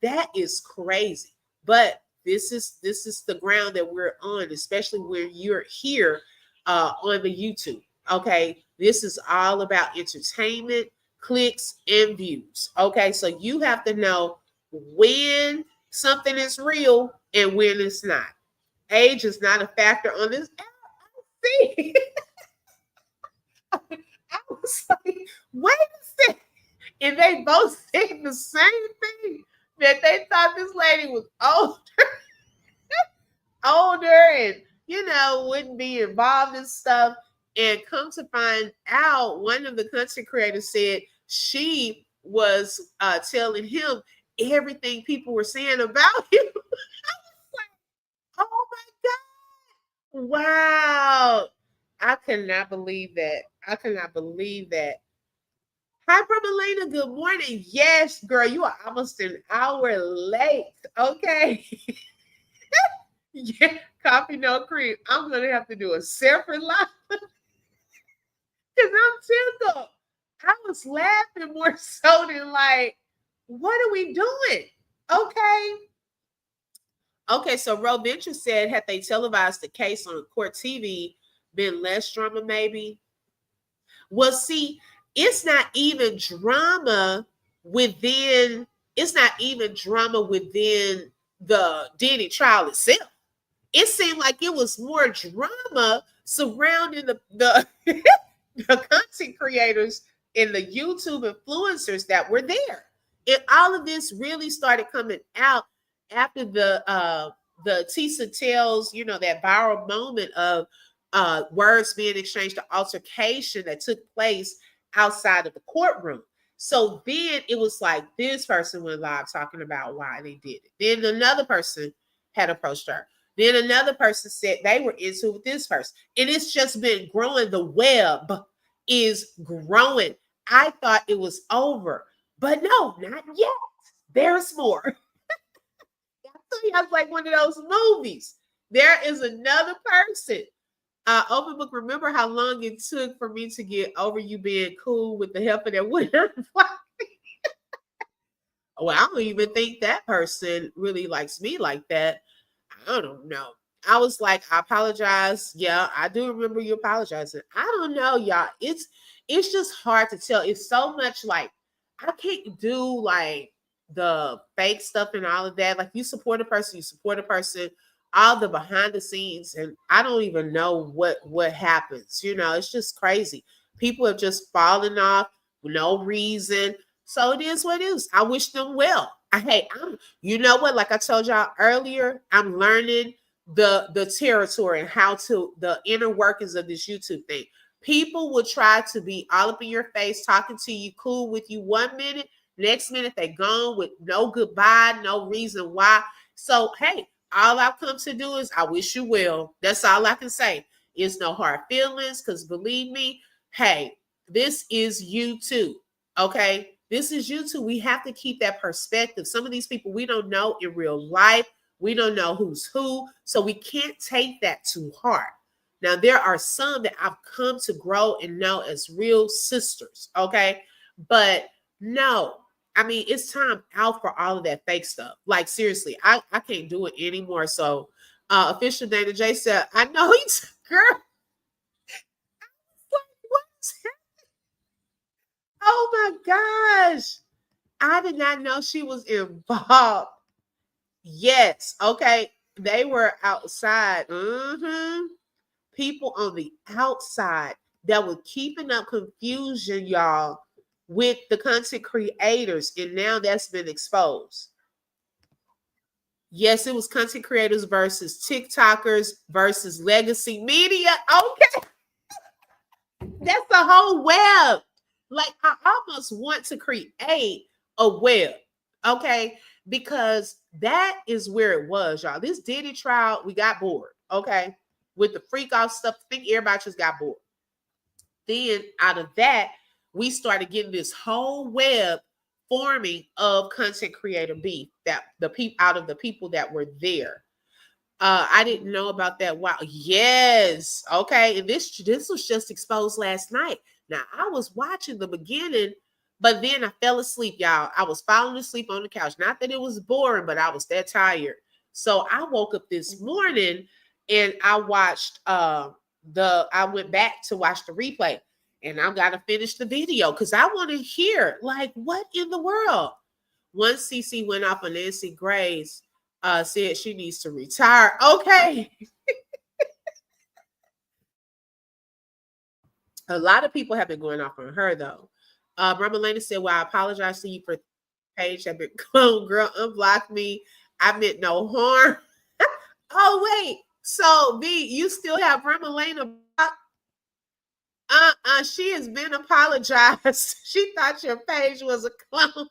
that is crazy. But this is the ground that we're on, especially when you're here on the YouTube. Okay. This is all about entertainment, clicks, and views. Okay. So you have to know when something is real and when it's not. Age is not a factor on this. see. I was like, wait a second. And they both said the same thing, that they thought this lady was older and, wouldn't be involved in stuff. And come to find out, one of the content creators said she was telling him everything people were saying about him. Oh my God. Wow. I cannot believe that. I cannot believe that. Hi, Elena. Good morning. Yes, girl, you are almost an hour late. Okay. Yeah, coffee, no cream. I'm going to have to do a separate live because I'm tickled. I was laughing more so than like, what are we doing? Okay. Okay, so Ro Venture said, had they televised the case on court TV, been less drama, maybe? Well, see, it's not even drama within, it's not even drama within the Diddy trial itself. It seemed like it was more drama surrounding the the content creators and the YouTube influencers that were there. And all of this really started coming out after the Tisa tells, that viral moment of words being exchanged, the altercation that took place outside of the courtroom. So then it was like this person went live talking about why they did it. Then another person had approached her. Then another person said they were into with this person. And it's just been growing. The web is growing. I thought it was over, but no, not yet. There's more. I was like one of those movies. There is another person. Open book. Remember how long it took for me to get over you being cool with the help of that winner? Well, I don't even think that person really likes me like that. I don't know. I was like, I apologize. Yeah, I do remember you apologizing. I don't know, y'all. It's just hard to tell. It's so much like I can't do like the fake stuff and all of that. Like you support a person, all the behind the scenes, and I don't even know what happens. It's just crazy. People have just fallen off for no reason. So it is what it is. I wish them well. You know what? Like I told y'all earlier, I'm learning the territory and how to the inner workings of this YouTube thing. People will try to be all up in your face, talking to you, cool with you 1 minute, next minute they gone with no goodbye, no reason why. So hey, all I've come to do is I wish you well. That's all I can say. It's no hard feelings, because believe me, hey, this is you too. Okay. This is you too. We have to keep that perspective. Some of these people we don't know in real life. We don't know who's who. So we can't take that too hard. Now, there are some that I've come to grow and know as real sisters. Okay. But no, I mean, it's time out for all of that fake stuff. Like, seriously, I can't do it anymore. So, official Dana J said, I know he's girl. What's Oh my gosh. I did not know she was involved. Yes. Okay. They were outside. People on the outside that were keeping up confusion, y'all, with the content creators. And now that's been exposed. Yes, it was content creators versus TikTokers versus legacy media. Okay. That's the whole web. Like, I almost want to create a web, okay? Because that is where it was, y'all. This Diddy trial, we got bored, okay? With the freak off stuff, I think everybody just got bored. Then out of that, we started getting this whole web forming of content creator beef that the people out of the people that were there. I didn't know about that. Wow. Yes. Okay. And this was just exposed last night. Now I was watching the beginning, but then I fell asleep, y'all. I was falling asleep on the couch. Not that it was boring, but I was that tired. So I woke up this morning and I watched I went back to watch the replay, and I'm gotta finish the video because I want to hear like what in the world. Once CC went off on Nancy Grace, said she needs to retire. Okay. A lot of people have been going off on her though. Ramalena said, "Well, I apologize to you for page have been cloned. Girl, unblock me. I meant no harm." Oh wait, so B, you still have Ramalena blocked? She has been apologized. She thought your page was a clone.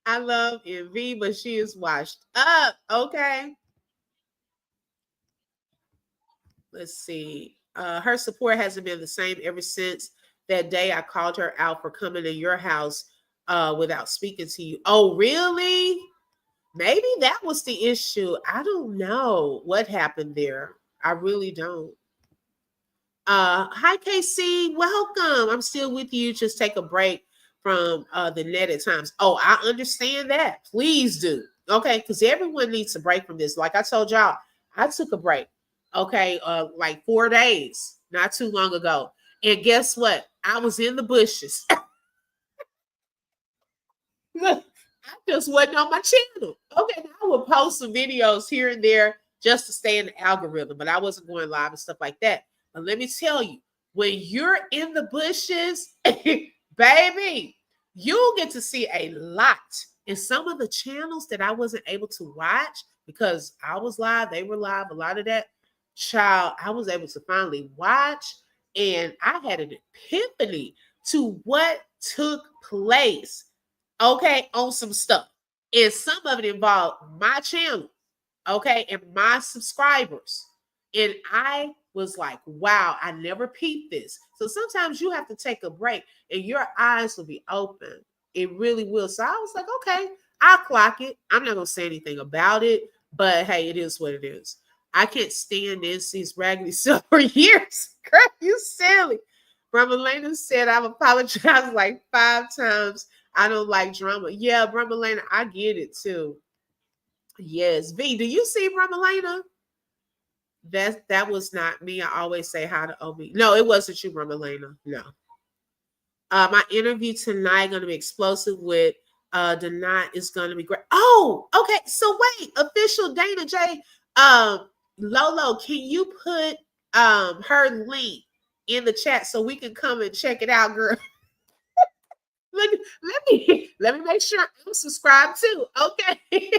I love Envy, but she is washed up. Okay. Let's see. Her support hasn't been the same ever since that day I called her out for coming to your house without speaking to you. Oh, really? Maybe that was the issue. I don't know what happened there. I really don't. Hi KC, welcome. I'm still with you. Just take a break from the net at times. Oh, I understand that. Please do. Okay, because everyone needs a break from this. Like I told y'all, I took a break. Okay, like 4 days, not too long ago. And guess what? I was in the bushes. Look, I just wasn't on my channel. Okay, now I would post some videos here and there just to stay in the algorithm, but I wasn't going live and stuff like that. But let me tell you, when you're in the bushes, baby, you'll get to see a lot. And some of the channels that I wasn't able to watch because I was live, they were live, a lot of that child, I was able to finally watch. And I had an epiphany to what took place, okay, on some stuff. And some of it involved my channel, okay, and my subscribers. And I was like, wow, I never peeped this. So sometimes you have to take a break and your eyes will be open. It really will. So I was like, okay, I'll clock it. I'm not going to say anything about it, but hey, it is what it is. I can't stand Nancy's raggedy self for years. Girl, you silly. Bramalena said I've apologized like 5 times. I don't like drama. Yeah, Bramalena, I get it too. Yes. V, do you see Bramalena? That was not me. I always say hi to Obi. No, it wasn't you, Bramalena. No. My interview tonight going to be explosive with Denai is going to be great. Oh, okay. So wait, official Dana J. Lolo, can you put her link in the chat so we can come and check it out, girl? let me make sure I'm subscribed too. Okay.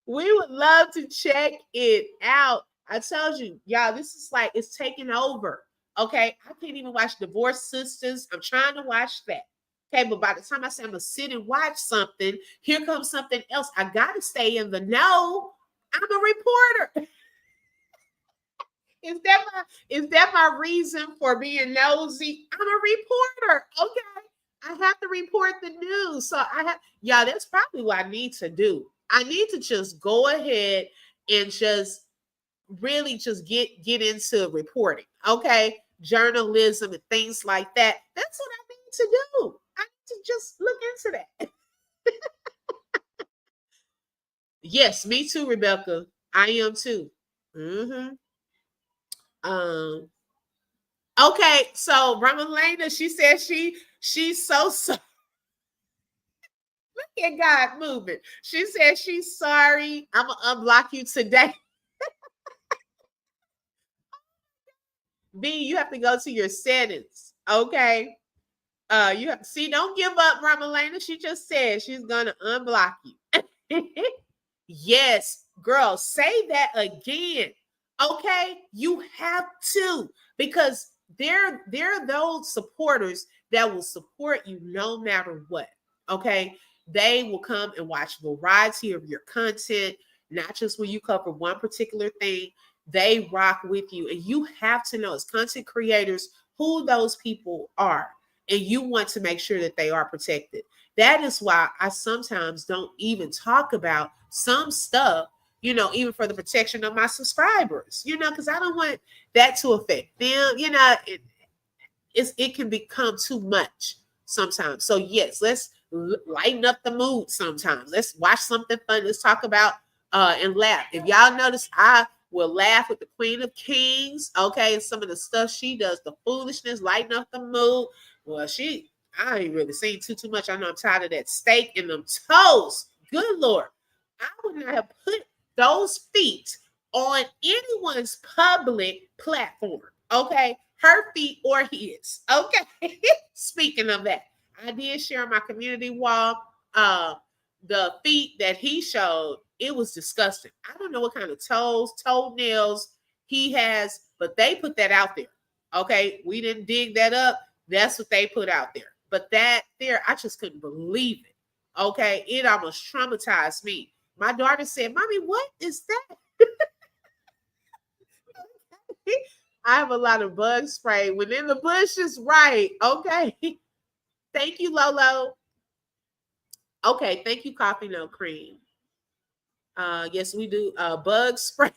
We would love to check it out. I told you, y'all, this is like it's taking over. Okay. I can't even watch Divorce Sisters. I'm trying to watch that. Okay, but by the time I say I'm gonna sit and watch something, here comes something else. I gotta stay in the know. I'm a reporter. Is that my reason for being nosy? I'm a reporter. Okay. I have to report the news. So I have, yeah, that's probably what I need to do. I need to just go ahead and just really just get into reporting. Okay. Journalism and things like that. That's what I need to do. I need to just look into that. Yes, me too, Rebecca. I am too. Mm-hmm. Um, okay, so Ramalena, she said she's so sorry. Look at God moving. She said she's sorry. I'm gonna unblock you today. B, you have to go to your settings. Okay. You have to see, don't give up, Ramalena. She just said she's gonna unblock you. Yes, girl, say that again. Okay, you have to, because there are those supporters that will support you no matter what. Okay, they will come and watch a variety of your content, not just when you cover one particular thing. They rock with you, and you have to know as content creators who those people are, and you want to make sure that they are protected. That is why I sometimes don't even talk about some stuff, even for the protection of my subscribers, because I don't want that to affect them. It can become too much sometimes. So yes, let's lighten up the mood sometimes. Let's watch something fun. Let's talk about and laugh. If y'all notice, I will laugh with the Queen of Kings. Okay, and some of the stuff she does, the foolishness, lighten up the mood. Well, I ain't really seen too much. I know I'm tired of that steak and them toes. Good Lord, I would not have put those feet on anyone's public platform. Okay, her feet or his. Okay. Speaking of that, I did share on my community wall the feet that he showed. It was disgusting. I don't know what kind of toenails he has, but they put that out there. Okay, we didn't dig that up. That's what they put out there. But that there, I just couldn't believe it. Okay, it almost traumatized me. My daughter said, "Mommy, what is that?" I have a lot of bug spray when in the bush is right. Okay. Thank you, Lolo. Okay, thank you, Coffee No Cream. Yes, we do. Bug spray.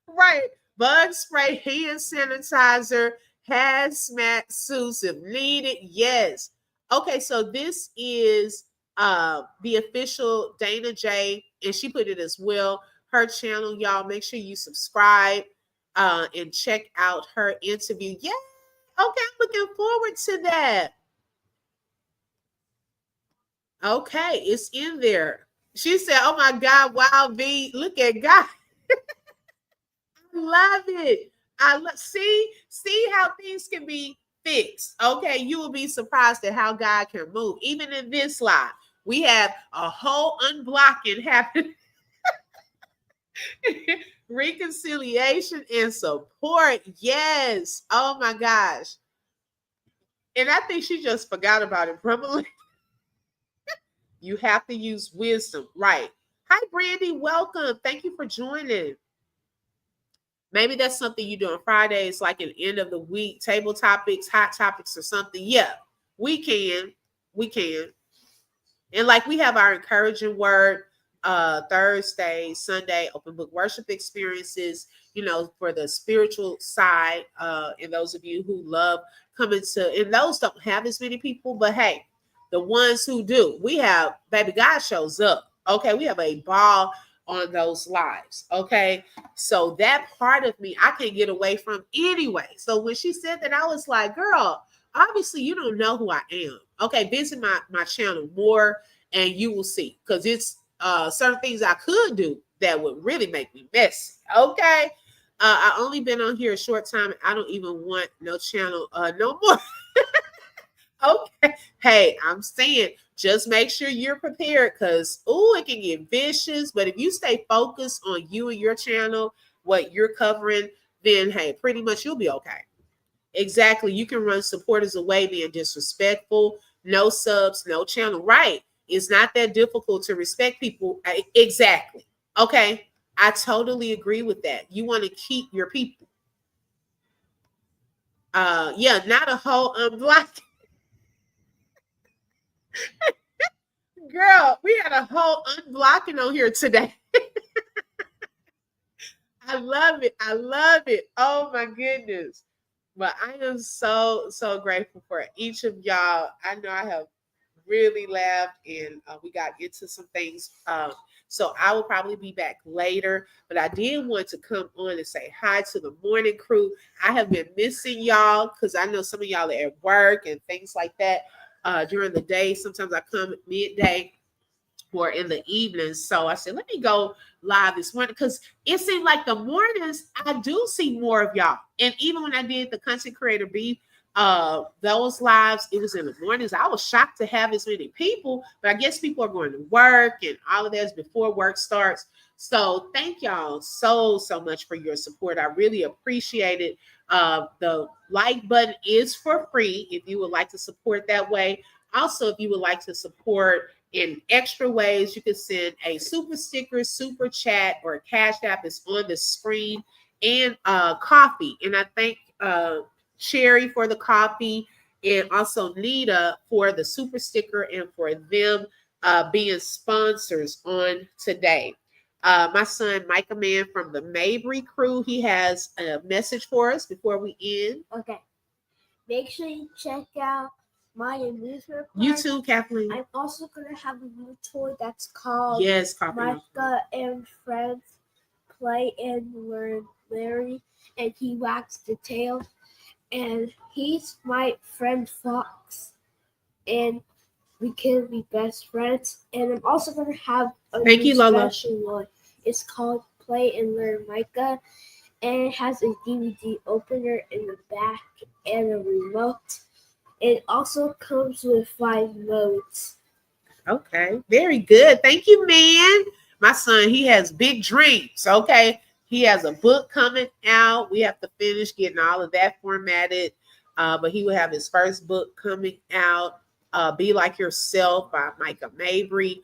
Right. Bug spray, hand sanitizer, hazmat suits if needed. Yes. Okay, so this is the official Dana J, and she put it as well. Her channel, y'all. Make sure you subscribe and check out her interview. Yeah. Okay, I'm looking forward to that. Okay, it's in there. She said, "Oh my God, wow, V, look at God." Love it. See how things can be fixed. Okay, you will be surprised at how God can move. Even in this life, we have a whole unblocking happening. Reconciliation and support. Yes. Oh my gosh. And I think she just forgot about it, probably. You have to use wisdom. Right. Hi, Brandy. Welcome. Thank you for joining. Maybe that's something you do on Fridays, like an end of the week, table topics, hot topics, or something. Yeah, we can. We can. And like we have our encouraging word Thursday, Sunday, open book worship experiences, for the spiritual side. And those of you who love coming to, and those don't have as many people, but hey, the ones who do, we have, baby, God shows up. Okay, we have a ball on those lives. Okay, so that part of me I can't get away from anyway. So when she said that, I was like, girl, obviously you don't know who I am. Okay, visit my channel more and you will see, because it's certain things I could do that would really make me messy. Okay, I only been on here a short time. I don't even want no channel no more. Okay. Hey, I'm saying just make sure you're prepared, because it can get vicious. But if you stay focused on you and your channel, what you're covering, then hey, pretty much you'll be okay. Exactly. You can run supporters away being disrespectful, no subs, no channel. Right. It's not that difficult to respect people. Exactly. Okay. I totally agree with that. You want to keep your people. Yeah, not a whole unblock. Girl, we had a whole unblocking on here today. I love it. I love it. Oh my goodness. But I am so grateful for each of y'all. I know I have really laughed, and we got into some things. So I will probably be back later, but I did want to come on and say hi to the morning crew. I have been missing y'all because I know some of y'all are at work and things like that during the day. Sometimes I come at midday or in the evenings. So I said, let me go live this morning, because it seemed like the mornings I do see more of y'all. And even when I did the content creator beef, those lives, it was in the mornings. I was shocked to have as many people, but I guess people are going to work and all of that is before work starts. So thank y'all so much for your support. I really appreciate it. The like button is for free if you would like to support that way. Also, if you would like to support in extra ways, you can send a super sticker, super chat, or a cash app is on the screen, and coffee. And I thank Sherry for the coffee, and also Nita for the super sticker, and for them being sponsors on today. My son Micah Man from the Mabry crew, he has a message for us before we end. Okay. Make sure you check out my amusement park. You too, Kathleen. I'm also going to have a new toy that's called Micah and Friends Play and Learn Larry, and he wags the tail. And he's my friend Fox, and we can be best friends. And I'm also going to have a special one. It's called Play and Learn Micah, and it has a DVD opener in the back and a remote. It also comes with 5 modes. Okay, very good. Thank you, man. My son, he has big dreams. Okay, he has a book coming out. We have to finish getting all of that formatted. But he will have his first book coming out, Be Like Yourself by Micah Mabry.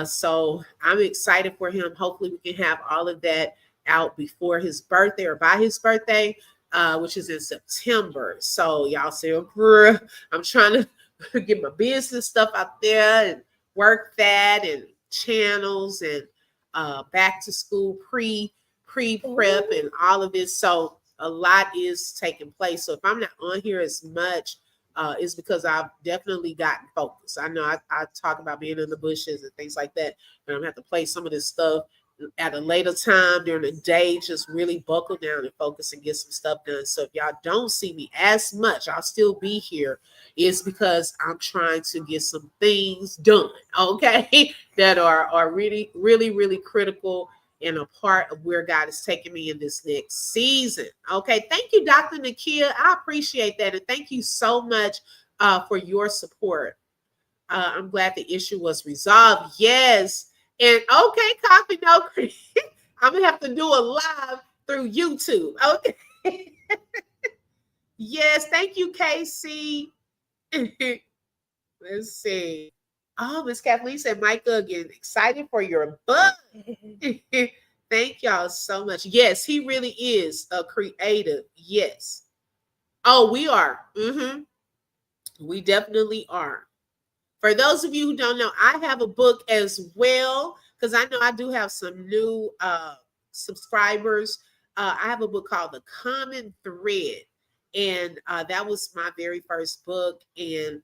So I'm excited for him. Hopefully, we can have all of that out before his birthday or by his birthday, which is in September. So y'all say, oh, girl, I'm trying to get my business stuff out there and work that and channels and back to school pre-prep and all of this. So a lot is taking place. So if I'm not on here as much, it's because I've definitely gotten focused. I know I talk about being in the bushes and things like that, and I'm gonna have to play some of this stuff at a later time during the day. Just really buckle down and focus and get some stuff done. So if y'all don't see me as much, I'll still be here. It's because I'm trying to get some things done, okay, that are really, really, really critical and a part of where God is taking me in this next season. Okay, thank you, Dr. Nakia. I appreciate that. And thank you so much for your support. I'm glad the issue was resolved. Yes. And okay, Coffee No Cream. I'm going to have to do a live through YouTube. Okay. Yes. Thank you, Casey. Let's see. Oh, Miss Kathleen said, Micah, again, excited for your book. Thank y'all so much. Yes, he really is a creative. Yes. Oh, we are. We definitely are. For those of you who don't know, I have a book as well, because I know I do have some new subscribers. I have a book called The Common Thread, and that was my very first book, and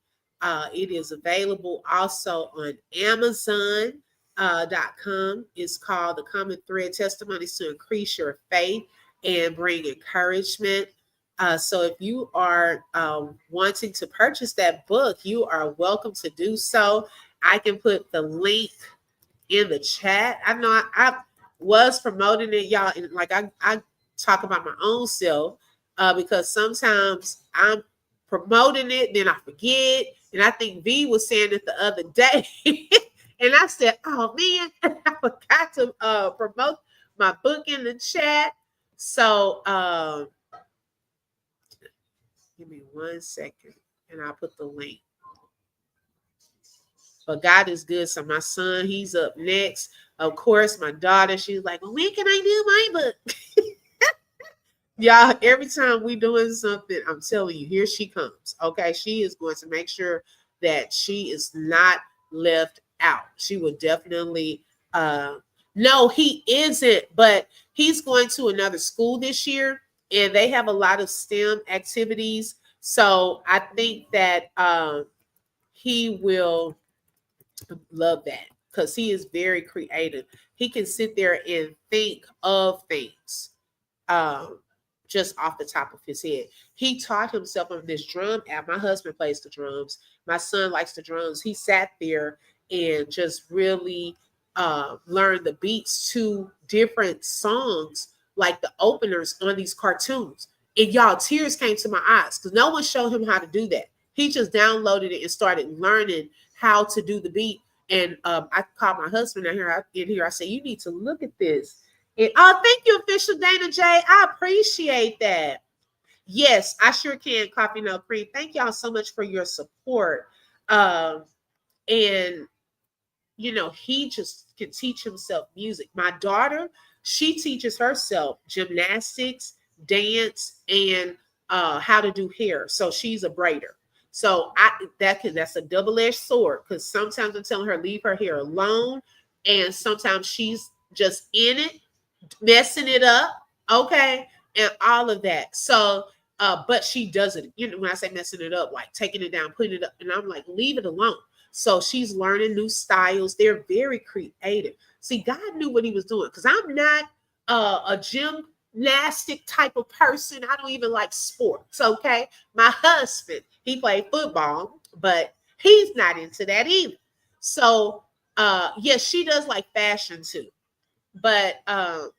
it is available also on Amazon.com. It's called The Common Thread, Testimonies to Increase Your Faith and Bring Encouragement. So if you are wanting to purchase that book, you are welcome to do so. I can put the link in the chat. I know I was promoting it, y'all, and like I talk about my own self because sometimes I'm promoting it, then I forget. And I think V was saying it the other day. And I said, oh man, I forgot to promote my book in the chat. So give me 1 second and I'll put the link. But God is good. So my son, he's up next. Of course, my daughter, she's like, well, when can I do my book? Y'all, every time we doing something, I'm telling you, here she comes. Okay, she is going to make sure that she is not left out. She will definitely no, he isn't, but he's going to another school this year, and they have a lot of STEM activities. So I think that he will love that because he is very creative. He can sit there and think of things um, just off the top of his head. He taught himself on this drum app. My husband plays the drums. My son likes the drums. He sat there and just really learned the beats to different songs, like the openers on these cartoons. And y'all, tears came to my eyes because no one showed him how to do that. He just downloaded it and started learning how to do the beat. And I called my husband in here. I said, you need to look at this. And, oh, thank you, Official Dana J. I appreciate that. Yes, I sure can. Coffee No Cream. Thank y'all so much for your support. And you know, he just can teach himself music. My daughter, she teaches herself gymnastics, dance, and how to do hair. So she's a braider. So that's a double-edged sword because sometimes I'm telling her leave her hair alone, and sometimes she's just in it, messing it up, okay, and all of that. So but she does it, you know, when I say messing it up, like taking it down, putting it up, and I'm like, leave it alone. So she's learning new styles. They're very creative. See, God knew what he was doing because I'm not a gymnastic type of person. I don't even like sports, okay? My husband, he played football, but he's not into that either. So, yes, she does like fashion too. But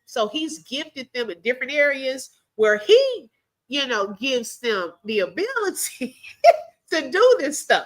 so he's gifted them in different areas where he, gives them the ability to do this stuff.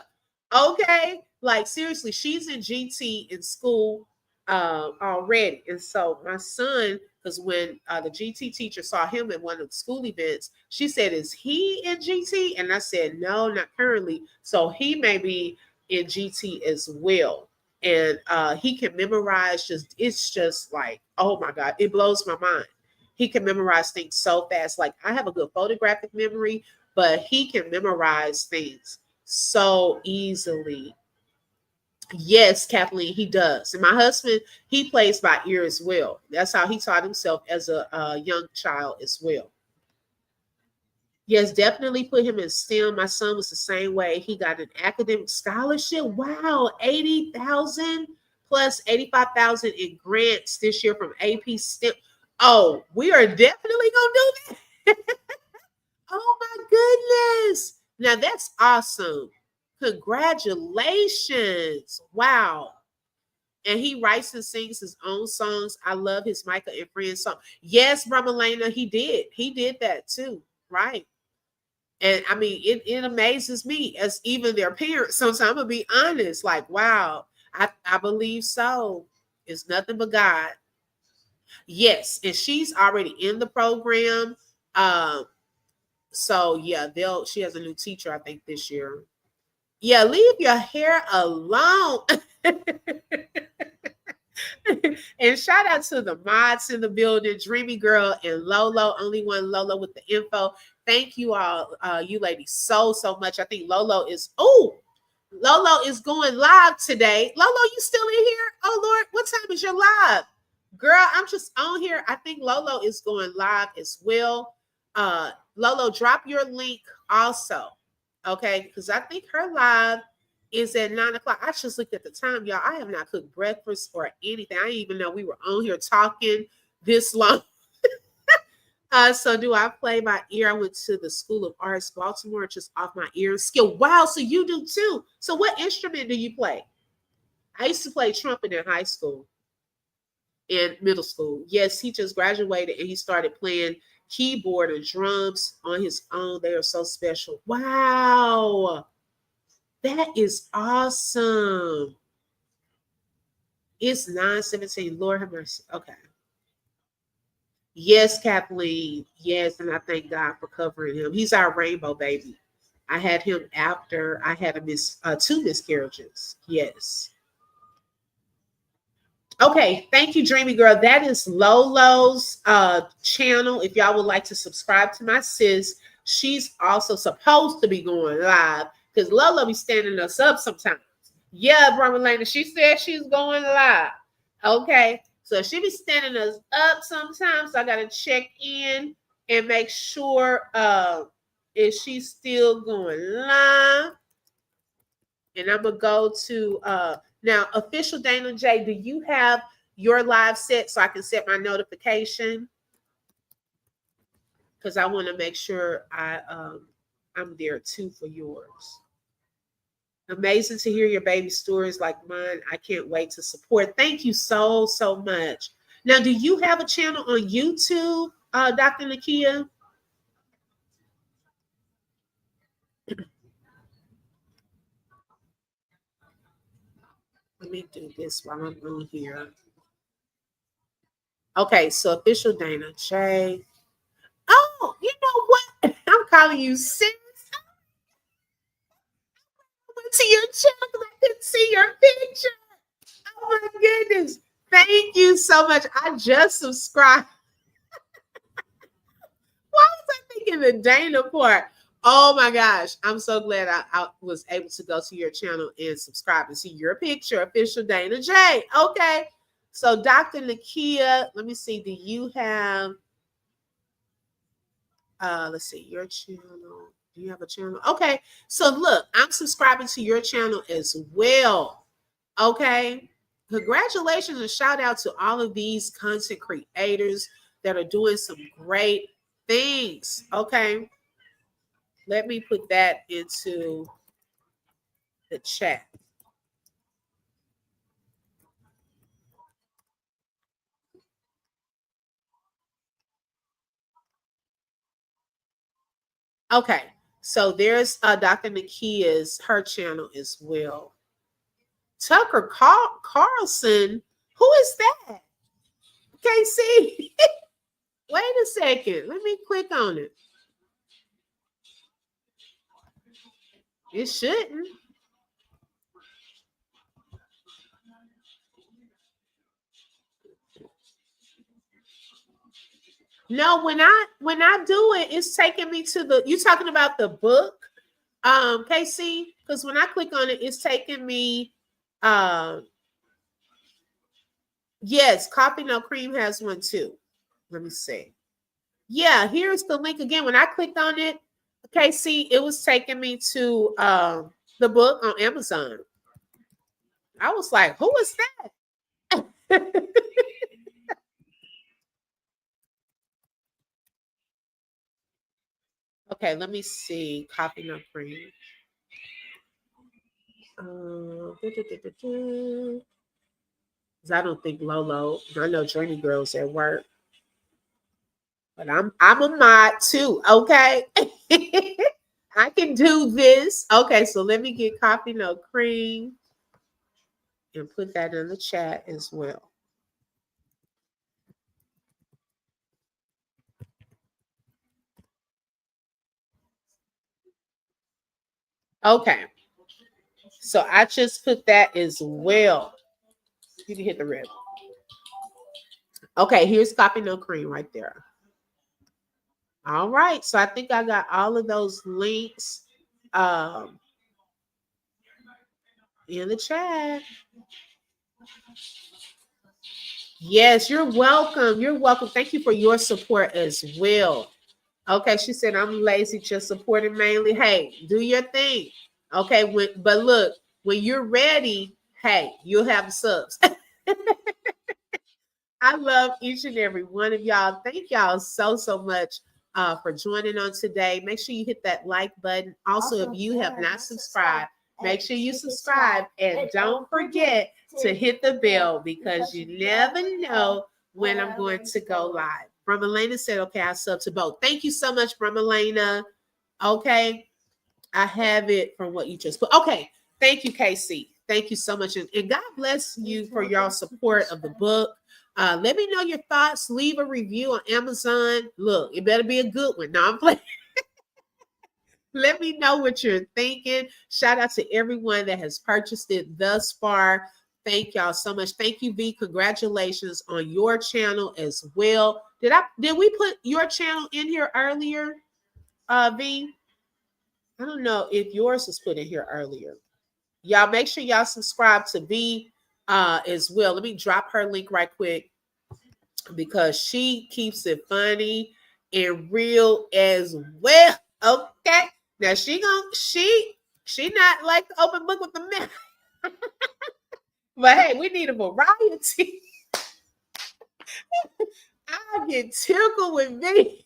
Okay. Like seriously, she's in GT in school already. And so my son, because when the GT teacher saw him at one of the school events, she said, "Is he in GT?" And I said, "No, not currently." So he may be in GT as well. And he can memorize, it's just like, oh my God, it blows my mind. He can memorize things so fast. Like I have a good photographic memory, but he can memorize things so easily. Yes, Kathleen, he does. And my husband, he plays by ear as well. That's how he taught himself as a young child as well. Yes, definitely put him in STEM. My son was the same way. He got an academic scholarship. Wow, 80,000 plus 85,000 in grants this year from AP STEM. Oh, we are definitely gonna do that. Oh my goodness. Now that's awesome. Congratulations. Wow. And he writes and sings his own songs. I love his Micah and Friends song. Yes, Bramalena, he did. He did that too. Right. And I mean, it amazes me as even their parents. Sometimes I'm gonna be honest, like, wow, I believe so. It's nothing but God. Yes, and she's already in the program. Um, so yeah, she has a new teacher, I think, this year. Yeah, leave your hair alone. And shout out to the mods in the building, Dreamy Girl and Lolo, only one Lolo with the info. Thank you all, you ladies, so much. I think Lolo is going live today. Lolo, you still in here? Oh Lord, what time is your live? Girl, I'm just on here. I think Lolo is going live as well. Lolo, drop your link also. Okay, because I think her live is at 9 o'clock. I just looked at the time, y'all. I have not cooked breakfast or anything. I didn't even know we were on here talking this long. So do I play by ear? I went to the School of Arts, Baltimore, just off my ear skill. Wow, so you do too. So what instrument do you play? I used to play trumpet in high school and middle school. Yes, he just graduated and he started playing keyboard and drums on his own. They are so special. Wow. That is awesome. It's 9:17. Lord have mercy. Okay. Yes, Kathleen. Yes, and I thank God for covering him. He's our rainbow baby. I had him after I had two miscarriages. Yes. Okay, thank you, Dreamy Girl. That is Lolo's channel. If y'all would like to subscribe to my sis, she's also supposed to be going live because Lolo be standing us up sometimes. Yeah, Bramalena, she said she's going live. Okay, so she be standing us up sometimes. So I gotta check in and make sure if she's still going live. And I'm gonna go to now official Dana J. Do you have your live set so I can set my notification? Because I want to make sure I'm there too for yours. Amazing to hear your baby stories like mine. I can't wait to support. Thank you so much. Now, do you have a channel on YouTube, Dr. Nakia? Let me do this while I'm on here. Okay, so official Dana J. Oh, you know what? I'm calling you sis. I went to your channel because I couldn't see your picture. Oh my goodness. Thank you so much. I just subscribed. Why was I thinking the Dana part? Oh my gosh. I'm so glad I was able to go to your channel and subscribe and see your picture, official Dana J. Okay. So Dr. Nakia, let me see. Do you have let's see, your channel. Do you have a channel? Okay. So look, I'm subscribing to your channel as well. Okay. Congratulations and shout out to all of these content creators that are doing some great things. Okay. Let me put that into the chat. Okay, so there's Dr. Nakia's, her channel as well. Tucker Carlson, who is that? Can't see. Wait a second. Let me click on it. It shouldn't. No, when I do it, it's taking me to the. You talking about the book, KC? Because when I click on it, it's taking me. Yes, Coffee No Cream has one too. Let me see. Yeah, here's the link again. When I clicked on it, KC, it was taking me to the book on Amazon. I was like, who is that? Okay, let me see. Coffee No Cream. I don't think Lolo. I know Journey Girl's at work, but I'm a mod too. Okay, I can do this. Okay, so let me get Coffee No Cream and put that in the chat as well. Okay, so I just put that as well. You can hit the red. Okay, here's Coffee No Cream right there. All right, so I think I got all of those links in the chat. Yes, you're welcome. You're welcome. Thank you for your support as well. Okay, she said, I'm lazy, just supporting mainly. Hey, do your thing. Okay, but look, when you're ready, hey, you'll have subs. I love each and every one of y'all. Thank y'all so much for joining on today. Make sure you hit that like button. Also, if you have not subscribed, make sure you subscribe and don't forget to hit the bell because you never know when I'm going to go live. Bramalena said, okay, I sub to both. Thank you so much, Bramalena. Okay, I have it from what you just put. Okay, thank you, KC. Thank you so much. And God bless you for your support of the book. Let me know your thoughts. Leave a review on Amazon. Look, it better be a good one. No, I'm playing. Let me know what you're thinking. Shout out to everyone that has purchased it thus far. Thank y'all so much. Thank you, V. Congratulations on your channel as well. Did we put your channel in here earlier, V? I don't know if yours was put in here earlier. Y'all make sure y'all subscribe to V as well. Let me drop her link right quick because she keeps it funny and real as well. Okay. Now she not like the open book with the men. But hey, we need a variety. I get tickled with V.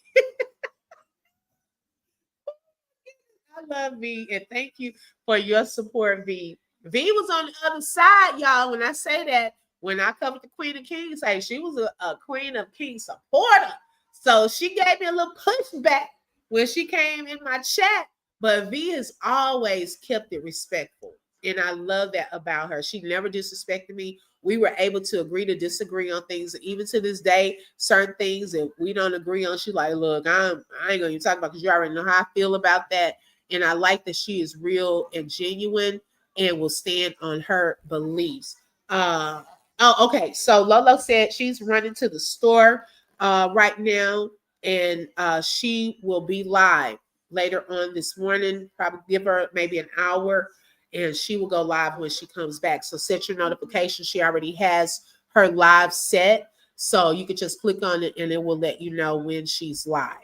I love V and thank you for your support, V. V was on the other side, y'all. When I say that, when I covered the Queen of Kings, hey, she was a Queen of Kings supporter. So she gave me a little pushback when she came in my chat. But V has always kept it respectful. And I love that about her. She never disrespected me. We were able to agree to disagree on things. Even to this day, certain things that we don't agree on, she's like, look, I ain't going to even talk about because you already know how I feel about that. And I like that she is real and genuine and will stand on her beliefs. Okay. So Lolo said she's running to the store right now, and she will be live later on this morning. Probably give her maybe an hour, and she will go live when she comes back. So set your notifications. She already has her live set, so you can just click on it, and it will let you know when she's live.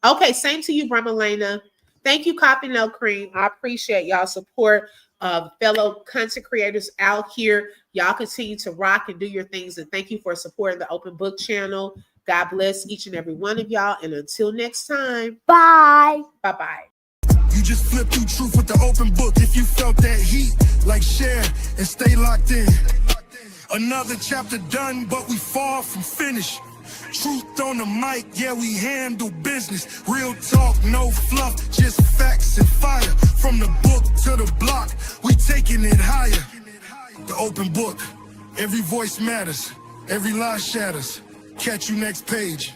Okay, same to you, Bramalena. Thank you, Coffee No Cream. I appreciate y'all support of fellow content creators out here. Y'all continue to rock and do your things. And thank you for supporting the Open Book channel. God bless each and every one of y'all. And until next time, Bye. bye-bye. You just flip through truth with the open book. If you felt that heat, like share and stay locked in. Another chapter done, but we far from finished. Truth on the mic, yeah, we handle business. Real talk, no fluff, just facts and fire. From the book to the block, we taking it higher. The open book, every voice matters, every lie shatters. Catch you next page.